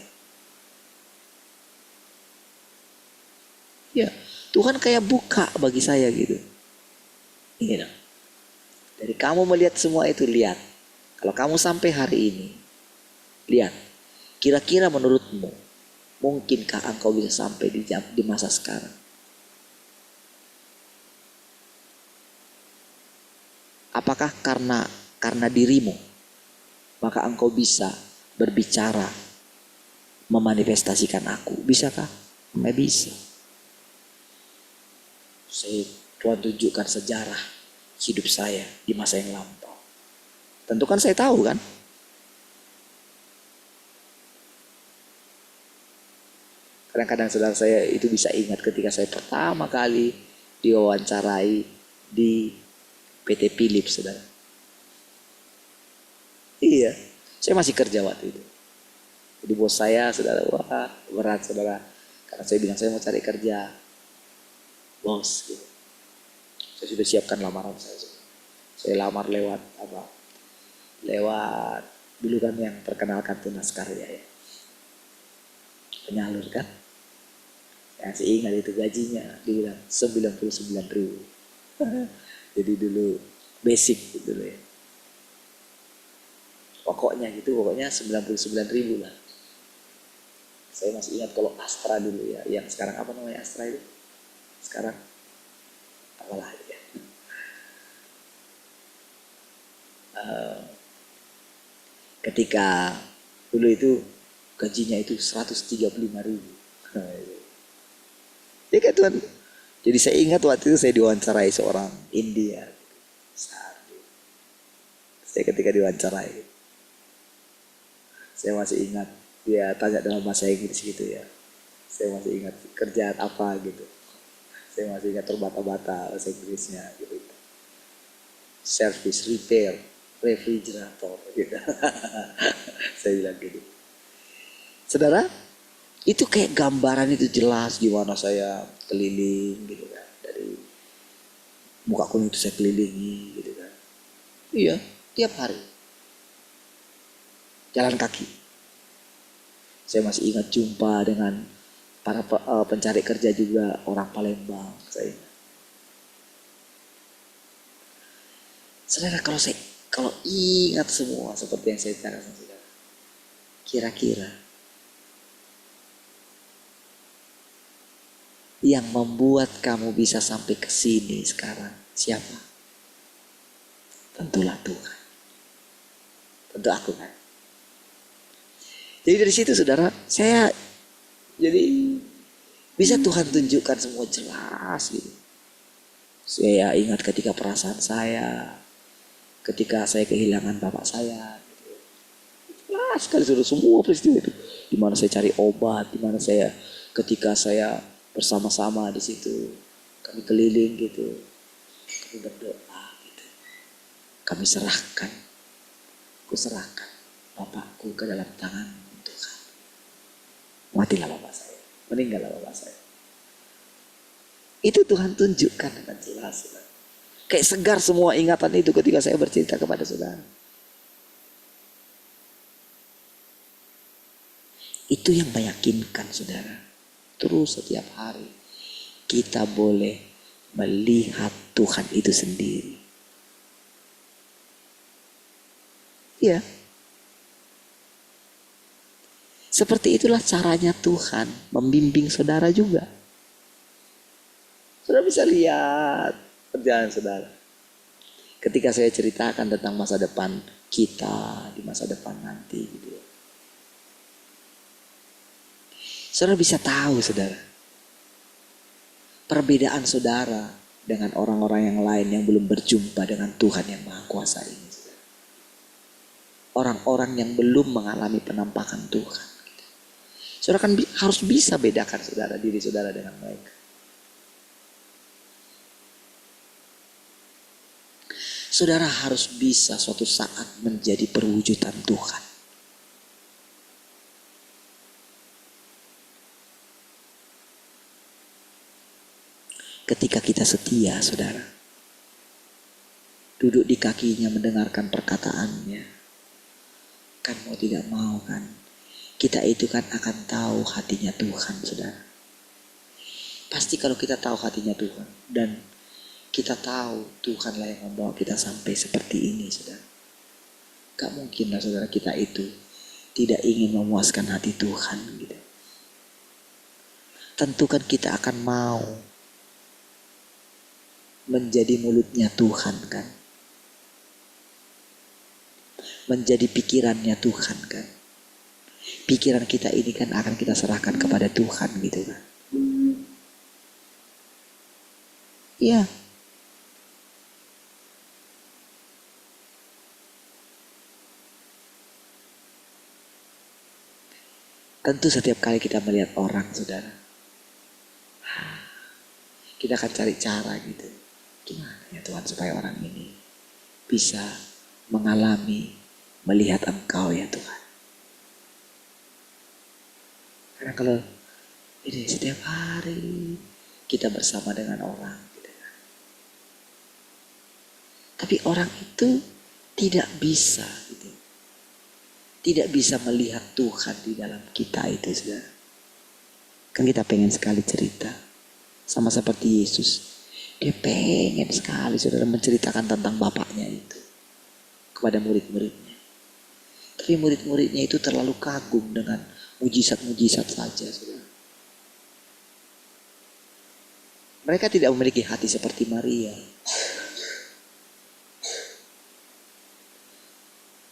Ya, Tuhan kayak buka bagi saya gitu. Ini dong. Dari kamu melihat semua itu, lihat. Kalau kamu sampai hari ini, lihat. Kira-kira menurutmu, mungkinkah engkau bisa sampai di masa sekarang? Apakah karena dirimu, maka engkau bisa berbicara, memanifestasikan aku? Bisakah? Nggak bisa. Tuhan tunjukkan sejarah hidup saya di masa yang lampau. Tentu kan saya tahu kan. Kadang-kadang saudara saya itu bisa ingat ketika saya pertama kali diwawancarai di PT Philips, saudara. Iya, saya masih kerja waktu itu. Jadi bos saya, saudara, wah berat saudara. Karena saya bilang saya mau cari kerja. Bos, gitu. Saya sudah siapkan lamaran saya. Saya lamar lewat apa? Lewat dulu kan yang terkenalkan Tunas Karya ya. Penyalur kan. Saya masih ingat itu gajinya dibilang 99.000. Jadi dulu basic gitu ya. Pokoknya 99.000 lah. Saya masih ingat kalau Astra dulu ya. Yang sekarang apa namanya Astra itu? Sekarang apalah ya. Ketika dulu itu gajinya itu 135.000. Ya kan Tuhan. Jadi saya ingat waktu itu saya diwawancarai seorang India. Saya ketika diwawancarai, saya masih ingat dia tanya dalam bahasa Inggris gitu ya. Saya masih ingat kerjaan apa gitu. Saya masih ingat terbata-bata bahasa Inggrisnya gitu. Service repair refrigerator gitu. Saya bilang gitu. Saudara, itu kayak gambaran itu jelas gimana saya keliling gitu kan. Dari muka kuning itu saya kelilingi gitu kan. Iya, tiap hari. Jalan kaki. Saya masih ingat jumpa dengan para pencari kerja juga orang Palembang. Saudara, kalau ingat semua seperti yang saya ceritakan, saudara, kira-kira yang membuat kamu bisa sampai ke sini sekarang siapa? Tentulah Tuhan. Tentu aku kan. Jadi dari situ saudara, saya jadi bisa Tuhan tunjukkan semua jelas gitu. Saya ingat ketika perasaan saya, ketika saya kehilangan bapak saya, gitu. Jelas sekali saudara, semua peristiwa itu. Di mana saya cari obat, di mana saya ketika saya bersama-sama di situ, kami keliling gitu, kami berdoa gitu, kami serahkan, ku serahkan bapakku ke dalam tangan Tuhan. Matilah bapak saya, meninggallah bapak saya. Itu Tuhan tunjukkan dengan jelas. Kayak segar semua ingatan itu ketika saya bercerita kepada saudara. Itu yang meyakinkan saudara. Terus setiap hari kita boleh melihat Tuhan itu sendiri. Ya. Seperti itulah caranya Tuhan membimbing saudara juga. Saudara bisa lihat perjalanan saudara. Ketika saya ceritakan tentang masa depan kita di masa depan nanti gitu ya. Saudara bisa tahu saudara. Perbedaan saudara dengan orang-orang yang lain yang belum berjumpa dengan Tuhan yang Maha Kuasa ini. Saudara. Orang-orang yang belum mengalami penampakan Tuhan. Saudara kan harus bisa bedakan saudara, diri saudara dengan mereka. Saudara harus bisa suatu saat menjadi perwujudan Tuhan. Ketika kita setia, saudara, duduk di kakinya mendengarkan perkataannya, kan mau tidak mau kan, kita itu kan akan tahu hatinya Tuhan, saudara. Pasti kalau kita tahu hatinya Tuhan dan kita tahu Tuhanlah yang membawa kita sampai seperti ini, saudara. Gak mungkin lah saudara kita itu tidak ingin memuaskan hati Tuhan gitu. Tentu kan kita akan mau menjadi mulutnya Tuhan kan. Menjadi pikirannya Tuhan kan. Pikiran kita ini kan akan kita serahkan kepada Tuhan gitu kan. Iya. Tentu setiap kali kita melihat orang saudara, kita akan cari cara gitu. Gimana ya Tuhan supaya orang ini bisa mengalami, melihat Engkau ya Tuhan. Karena kalau ini setiap hari kita bersama dengan orang gitu kan. Tapi orang itu tidak bisa gitu. Tidak bisa melihat Tuhan di dalam kita itu saudara. Kan kita pengen sekali cerita. Sama seperti Yesus. Dia pengen sekali saudara menceritakan tentang Bapaknya itu. Kepada murid-muridnya. Tapi murid-muridnya itu terlalu kagum dengan mujizat-mujizat saja saudara. Mereka tidak memiliki hati seperti Maria.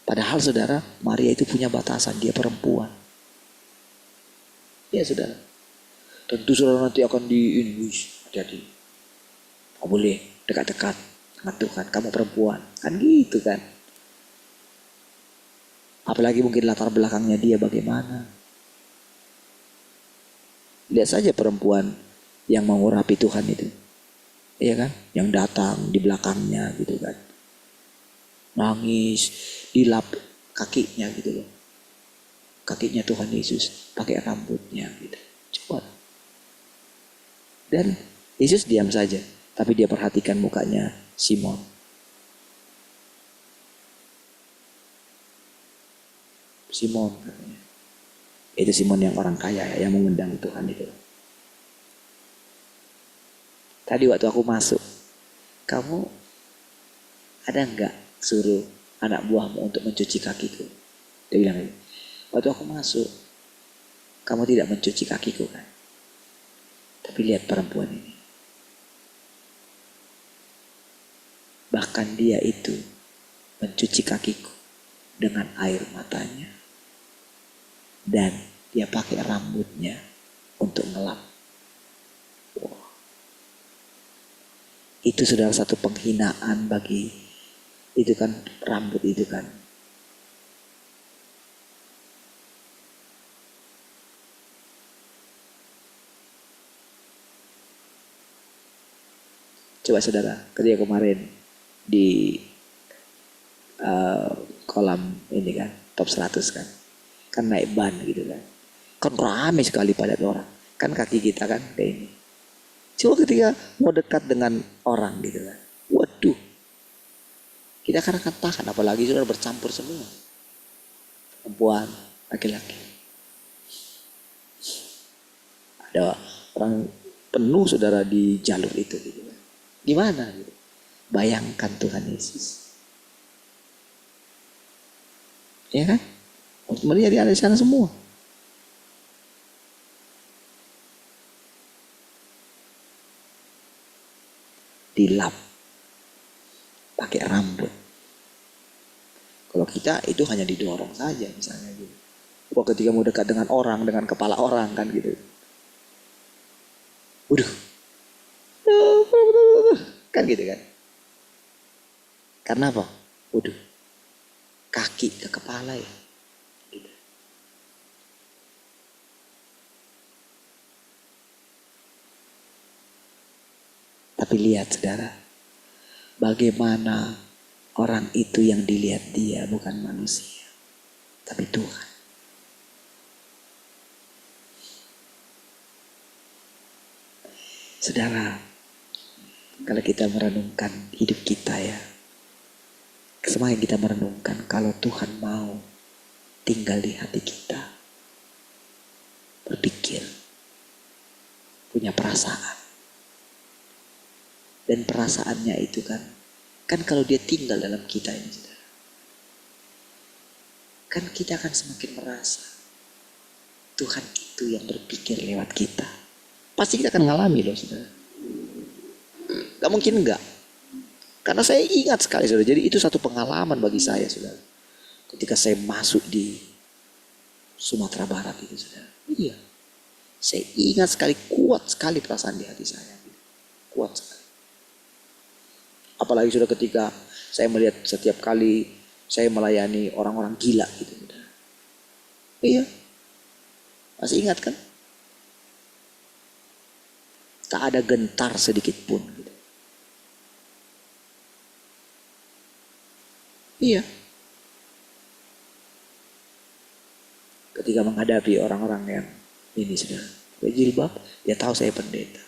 Padahal saudara, Maria itu punya batasan, dia perempuan. Ya saudara. Tentu saudara nanti akan hati-hati. Gak boleh dekat-dekat dengan Tuhan. Kamu perempuan. Kan gitu kan. Apalagi mungkin latar belakangnya dia bagaimana. Lihat saja perempuan yang mengurapi Tuhan itu. Iya kan? Yang datang di belakangnya gitu kan. Nangis, dilap kakinya gitu loh. Kakinya Tuhan Yesus pakai rambutnya gitu. Coba. Dan Yesus diam saja. Tapi dia perhatikan mukanya Simon. Simon katanya. Itu Simon yang orang kaya yang mengundang Tuhan itu. Tadi waktu aku masuk, kamu ada enggak suruh anak buahmu untuk mencuci kakiku? Dia bilang gitu. Waktu aku masuk, kamu tidak mencuci kakiku kan? Tapi lihat perempuan ini. Bahkan dia itu mencuci kakiku dengan air matanya. Dan dia pakai rambutnya untuk ngelap. Wow. Itu saudara satu penghinaan bagi itu kan rambut itu kan. Coba saudara, ketika kemarin di kolam ini kan, top 100 kan. Kan naik ban gitu kan. Kan rame sekali padat orang. Kan kaki kita kan kayak ini. Coba ketika mau dekat dengan orang gitu kan. Waduh. Kita akan tahan, apalagi sudah bercampur semua. Perempuan, laki-laki. Ada orang penuh saudara di jalur itu gitu kan. Gimana gitu. Bayangkan Tuhan Yesus. Ya kan? Maria ada di sana semua. Dilap. Pakai rambut. Kalau kita itu hanya didorong saja misalnya gitu. Wah ketika mau dekat dengan orang, dengan kepala orang kan gitu. Waduh. Kan gitu kan. Karena apa? Waduh. Kaki ke kepala ya. Gitu. Tapi lihat saudara. Bagaimana orang itu yang dilihat dia bukan manusia. Tapi Tuhan. Saudara, kalau kita merenungkan hidup kita ya. Semakin kita merenungkan kalau Tuhan mau tinggal di hati kita. Berpikir. Punya perasaan. Dan perasaannya itu kan kalau dia tinggal dalam kita ini saudara. Kan kita akan semakin merasa Tuhan itu yang berpikir lewat kita. Pasti kita akan ngalami loh saudara. Gak mungkin enggak. Karena saya ingat sekali saudara. Jadi itu satu pengalaman bagi saya saudara. Ketika saya masuk di Sumatera Barat itu saudara. Iya. Saya ingat sekali, kuat sekali perasaan di hati saya. Kuat sekali. Apalagi sudah ketika saya melihat setiap kali saya melayani orang-orang gila gitu. Iya. Masih ingat kan? Tak ada gentar sedikit pun gitu. Iya. Ketika menghadapi orang-orang yang ini sudah berjilbab, dia tahu saya pendeta.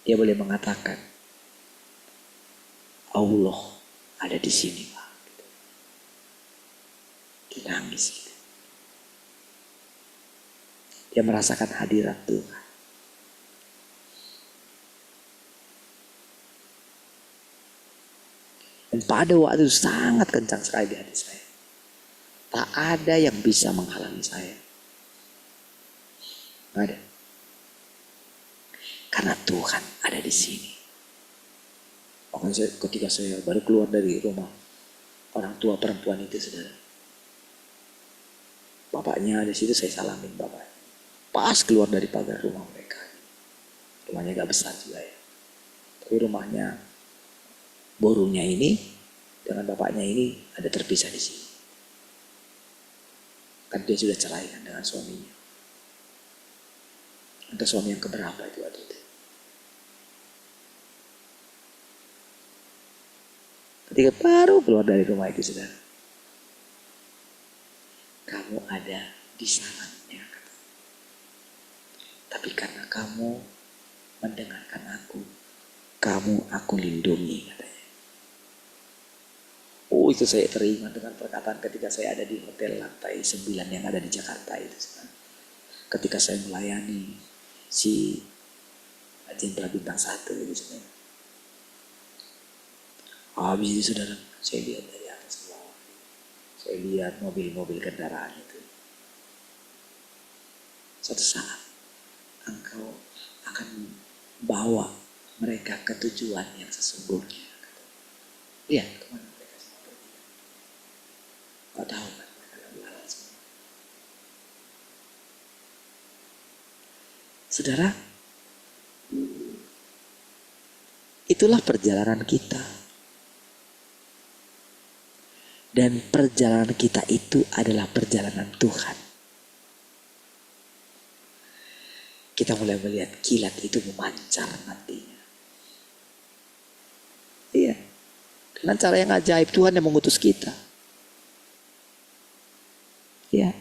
Dia boleh mengatakan, Allah ada di sini Pak. Dia nangis gitu. Dia merasakan hadirat Tuhan. Dan pada waktu itu sangat kencang sekali di hati saya. Tak ada yang bisa menghalangi saya. Tidak ada. Karena Tuhan ada di sini. Makanya ketika saya baru keluar dari rumah orang tua perempuan itu saudara. Bapaknya di situ saya salamin bapaknya. Pas keluar dari pagar rumah mereka. Rumahnya gak besar juga ya. Tapi rumahnya borungnya ini dengan bapaknya ini ada terpisah di sini. Kan dia sudah cerai kan dengan suaminya. Entah suami yang keberapa itu waktu itu. Ketika baru keluar dari rumah itu, saudara, kamu ada di sananya. Tapi karena kamu mendengarkan aku lindungi, katanya. Oh, itu saya teringat dengan perkataan ketika saya ada di hotel lantai 9 yang ada di Jakarta itu, saudara. Ketika saya melayani si Jenderal Bintang 1 itu, saudara. Habis itu, saudara, saya lihat dari atas ke bawah. Saya lihat mobil-mobil kendaraan itu. Suatu saat engkau akan bawa mereka ke tujuan yang sesungguhnya. Lihat kemana mereka semua pergi. Kau tahu kan mereka lalu lalang semua. Saudara, itulah perjalanan kita. Dan perjalanan kita itu adalah perjalanan Tuhan. Kita mulai melihat kilat itu memancar nantinya. Iya. Dengan cara yang ajaib Tuhan yang mengutus kita. Iya.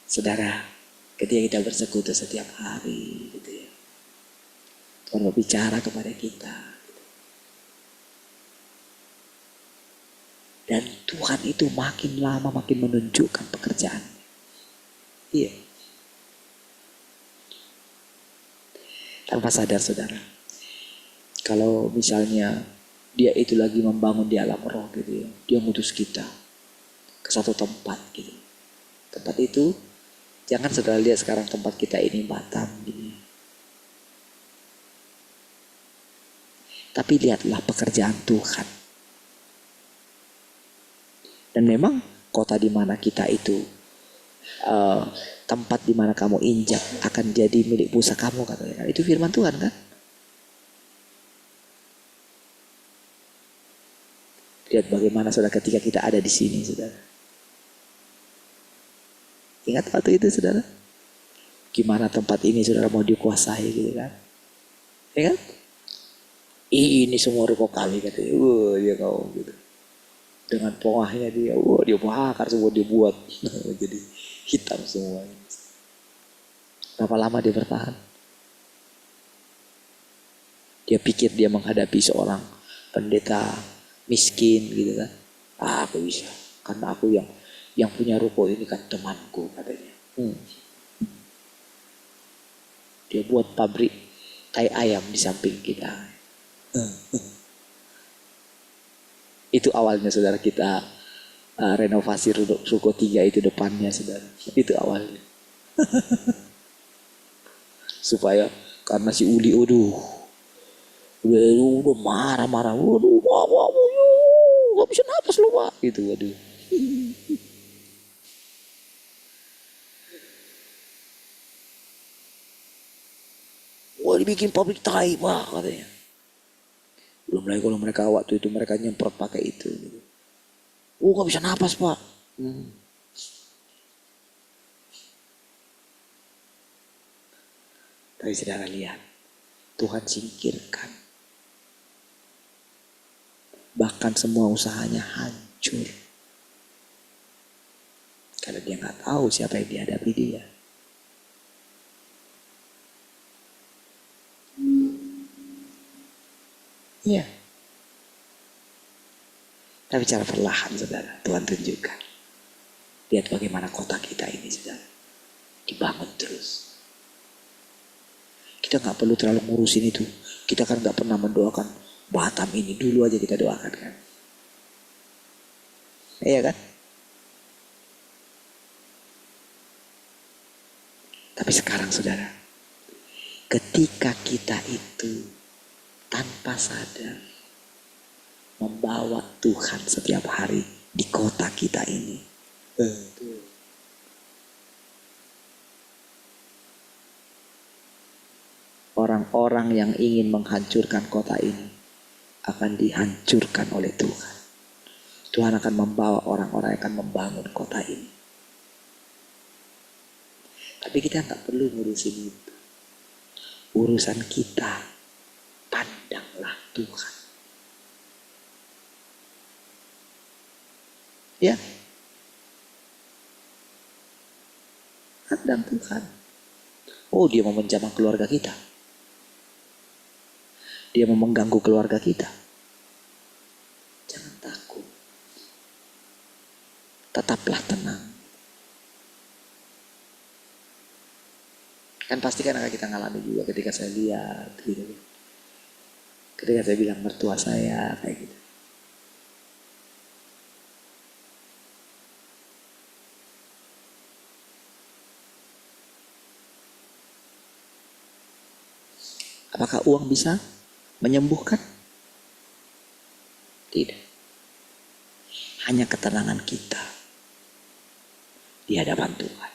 Saudara, ketika kita bersekutu setiap hari gitu ya. Tuhan berbicara kepada kita. Dan Tuhan itu makin lama makin menunjukkan pekerjaan. Iya. Tanpa sadar, saudara. Kalau misalnya dia itu lagi membangun di alam roh gitu ya. Dia ngutus kita ke satu tempat gitu. Tempat itu, jangan saudara lihat sekarang tempat kita ini Batam gini. Tapi lihatlah pekerjaan Tuhan. Dan memang kota di mana kita itu, tempat di mana kamu injak akan jadi milik pusaka kamu, katanya. Itu firman Tuhan kan? Lihat bagaimana saudara ketika kita ada di sini, saudara. Ingat waktu itu, saudara? Gimana tempat ini saudara mau dikuasai gitu kan? Ingat? Ini semua ruko kami, katanya. Dia kau gitu. Dengan pongahnya dia, dia bakar semua, dia buat jadi hitam semua. Berapa lama dia bertahan? Dia pikir dia menghadapi seorang pendeta miskin gitu kan. Aku bisa, karena aku yang punya ruko ini kan temanku, katanya. Dia buat pabrik tai ayam di samping kita. Itu awalnya, saudara, kita renovasi ruko 3 itu depannya, saudara. Itu awalnya. Supaya karena si Uli, udah marah-marah, gak bisa napas lu, Pak. Gitu, waduh. Wah, dibikin pabrik tai, Pak, katanya. Belum lagi kalau mereka waktu itu mereka nyemprot pakai itu. Gitu. Gak bisa napas, Pak. Tapi saudara lihat, Tuhan singkirkan. Bahkan semua usahanya hancur. Karena dia gak tahu siapa yang dihadapi dia. Iya. Tapi cara perlahan, saudara, Tuhan tunjukkan. Lihat bagaimana kota kita ini, saudara, dibangun terus. Kita gak perlu terlalu ngurusin itu. Kita kan gak pernah mendoakan Batam ini, dulu aja kita doakan kan. Iya kan? Tapi sekarang, saudara, ketika kita itu tanpa sadar membawa Tuhan setiap hari di kota kita ini. Orang-orang yang ingin menghancurkan kota ini akan dihancurkan oleh Tuhan. Tuhan akan membawa orang-orang yang akan membangun kota ini. Tapi kita nggak perlu ngurusin itu. Urusan kita, pandanglah Tuhan. Ya, pandang Tuhan. Oh, dia mau menjamah keluarga kita. Dia mau mengganggu keluarga kita. Jangan takut. Tetaplah tenang. Kan pasti kan akan kita ngalami juga ketika saya lihat gitu. Ketika saya bilang mertua saya kayak gitu. Apakah uang bisa menyembuhkan? Tidak. Hanya ketenangan kita di hadapan Tuhan.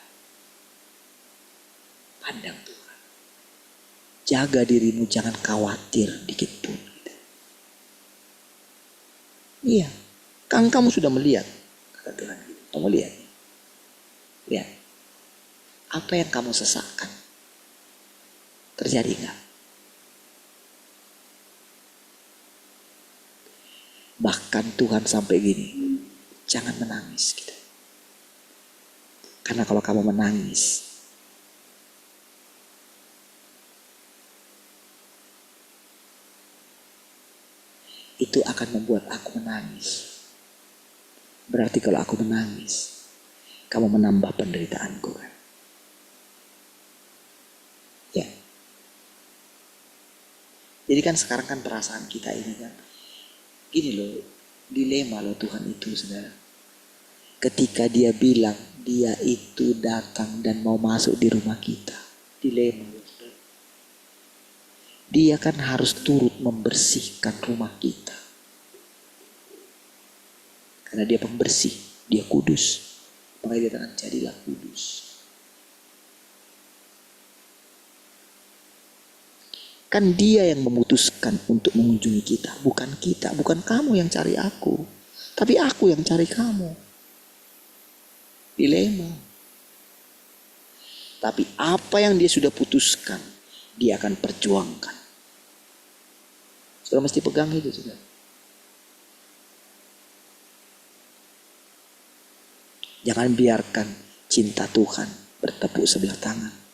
Pandang Tuhan. Jaga dirimu, jangan khawatir dikit pun. Iya, kan kamu sudah melihat, kata Tuhan. Kamu lihat. Lihat. Apa yang kamu sesakan? Terjadi enggak? Bahkan Tuhan sampai gini, jangan menangis gitu. Karena kalau kamu menangis, itu akan membuat aku menangis. Berarti kalau aku menangis, kamu menambah penderitaanku kan. Ya. Jadi kan sekarang kan perasaan kita ini kan, gini loh, dilema loh Tuhan itu, saudara. Ketika dia bilang dia itu datang dan mau masuk di rumah kita, dilema loh, saudara. Dia kan harus turut membersihkan rumah kita. Karena dia pembersih, dia kudus. Makanya dia katakan jadilah kudus. Kan dia yang memutuskan untuk mengunjungi kita, bukan kita, bukan kamu yang cari aku, tapi aku yang cari kamu. Dilema. Tapi apa yang dia sudah putuskan, dia akan perjuangkan. Sudah mesti pegang itu, sudah. Jangan biarkan cinta Tuhan bertepuk sebelah tangan.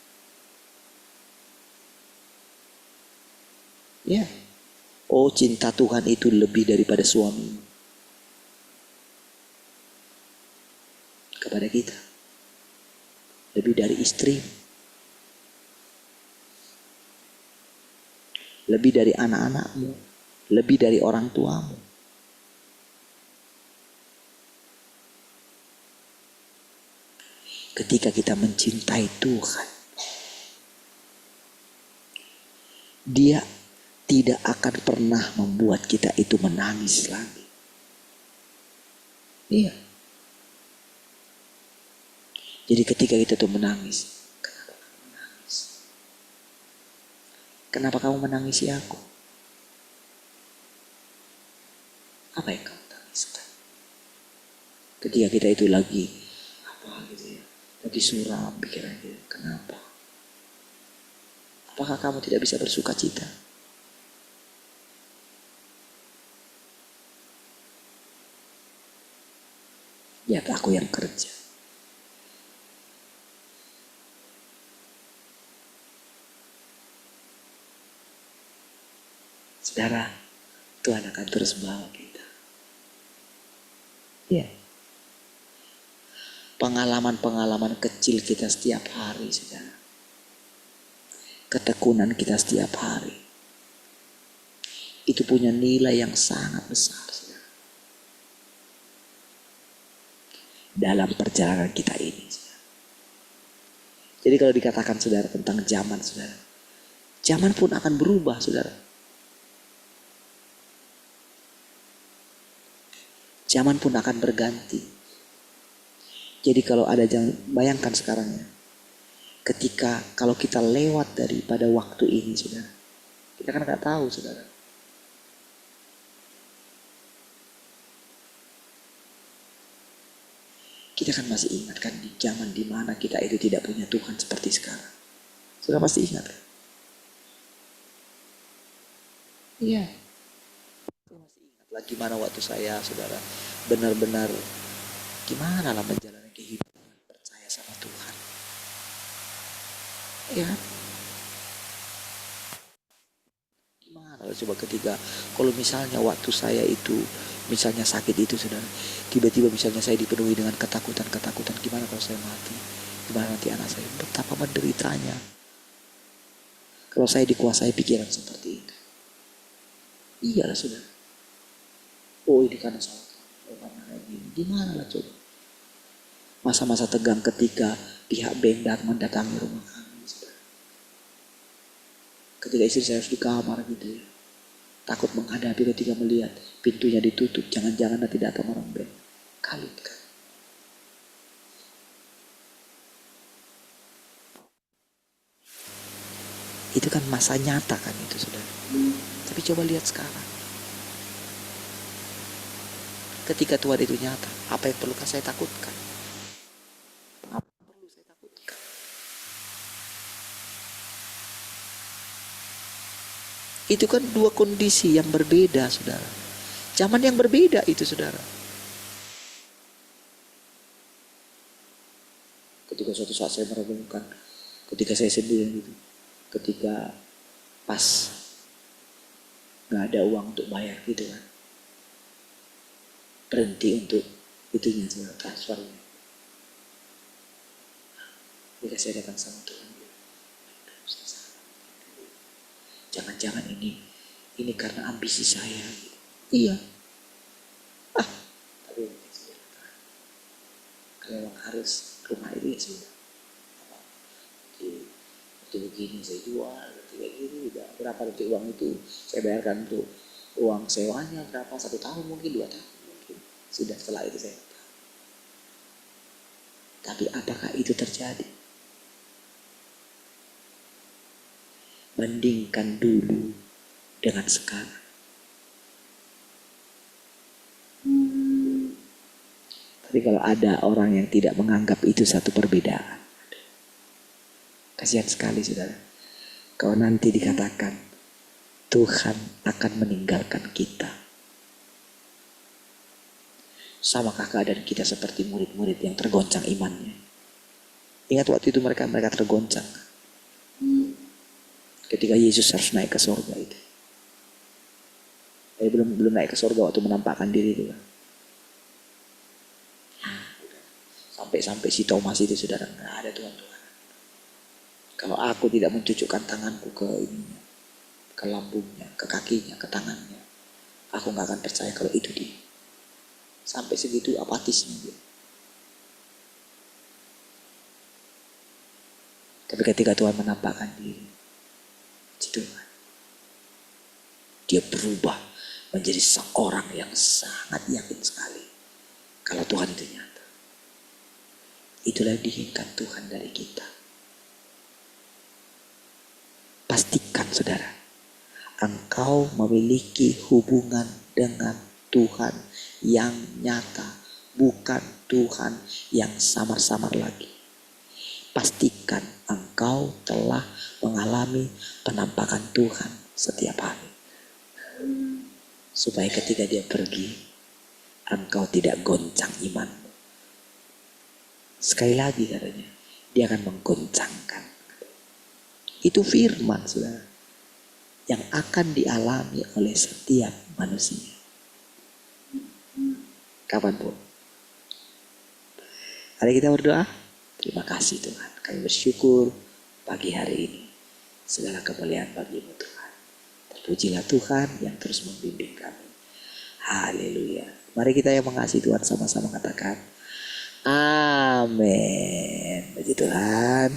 Ya. Oh, cinta Tuhan itu lebih daripada suami kepada kita. Lebih dari istri. Lebih dari anak-anakmu. Lebih dari orang tuamu. Ketika kita mencintai Tuhan, Dia tidak akan pernah membuat kita itu menangis lagi. Iya. Jadi ketika kita tuh menangis, kenapa kamu menangis? Kenapa kamu menangisi aku? Apa yang kamu tangiskan? Ketika kita itu lagi apa gitu ya, lagi suram pikiran kita, kenapa? Apakah kamu tidak bisa bersuka cita? Lihat aku yang kerja. Saudara, Tuhan akan terus bawa kita. Ya. Pengalaman-pengalaman kecil kita setiap hari, saudara. Ketekunan kita setiap hari. Itu punya nilai yang sangat besar, saudara. Dalam perjalanan kita ini, saudara. Jadi kalau dikatakan saudara tentang zaman, saudara, zaman pun akan berubah, saudara. zaman pun akan berganti. Jadi kalau ada bayangkan sekarang ya, ketika kalau kita lewat daripada waktu ini, saudara, kita kan nggak tahu, saudara. Kita kan masih ingat kan di zaman dimana kita itu tidak punya Tuhan seperti sekarang. Sudah pasti ingat kan? Iya. Saya masih ingat lah gimana waktu saya, saudara, benar-benar gimana lah menjalani kehidupan percaya sama Tuhan. Iya. Gimana lah coba ketika kalau misalnya waktu saya itu misalnya sakit itu, saudara, tiba-tiba misalnya saya dipenuhi dengan ketakutan, gimana kalau saya mati, gimana nanti anak saya, betapa menderitanya kalau saya dikuasai pikiran seperti itu. Iyalah, saudara, oh ini karena salah kamu, oh karena kayak gini, gimana lah coba masa-masa tegang ketika pihak bank mendatangi rumah kami, saudara. Ketika istri saya harus di kamar gitu ya, takut menghadapi ketika melihat pintunya ditutup, jangan-jangan nanti datang orang bank. Kalut kan. Itu kan masa nyata kan itu, saudara. Tapi coba lihat sekarang. Ketika Tuhan itu nyata, apa yang perlukah saya takutkan? Apa yang perlu saya takutkan? Itu kan dua kondisi yang berbeda, saudara. Zaman yang berbeda itu, saudara. Ketika suatu saat saya merenungkan, ketika saya sendiri gitu, ketika pas nggak ada uang untuk bayar gitu kan, berhenti untuk itunya, saudara, transfernya. Ketika saya datang sama Tuhan, jangan-jangan ini karena ambisi saya. Iya. Tapi kalau memang harus rumah itu ya sudah. Nanti begini saya jual, nanti kayak gini, udah berapa nanti uang itu saya bayarkan untuk uang sewanya berapa, 1 tahun mungkin, 2 tahun mungkin. Sudah, setelah itu saya tahu. Tapi apakah itu terjadi? Bandingkan dulu dengan sekarang. Tapi kalau ada orang yang tidak menganggap itu satu perbedaan, kasihan sekali, saudara. Kalau nanti dikatakan Tuhan akan meninggalkan kita, samakah keadaan kita seperti murid-murid yang tergoncang imannya? Ingat waktu itu mereka tergoncang ketika Yesus harus naik ke surga itu. Belum naik ke surga waktu menampakkan diri itu kan. Sampai si Thomas itu, saudara, nggak ada Tuhan. Kalau aku tidak mencucukkan tanganku ke ininya, ke lambungnya, ke kakinya, ke tangannya, aku nggak akan percaya kalau itu dia. Sampai segitu apatisnya dia. Tapi ketika Tuhan menampakkan diri, Tuhan, dia berubah menjadi seorang yang sangat yakin sekali kalau Tuhan itu nyata. Itulah yang diinginkan Tuhan dari kita. Pastikan, saudara, engkau memiliki hubungan dengan Tuhan yang nyata, bukan Tuhan yang samar-samar lagi. Pastikan engkau telah mengalami penampakan Tuhan setiap hari. Supaya ketika dia pergi, engkau tidak goncang imanmu. Sekali lagi katanya, dia akan menggoncangkan. Itu firman, saudara, yang akan dialami oleh setiap manusia. Kapanpun. Mari kita berdoa. Terima kasih Tuhan. Kami bersyukur pagi hari ini. Segala kemuliaan bagi-Mu Tuhan. Terpujilah Tuhan yang terus membimbing kami. Haleluya. Mari kita yang mengasihi Tuhan sama-sama katakan amin. Puji Tuhan.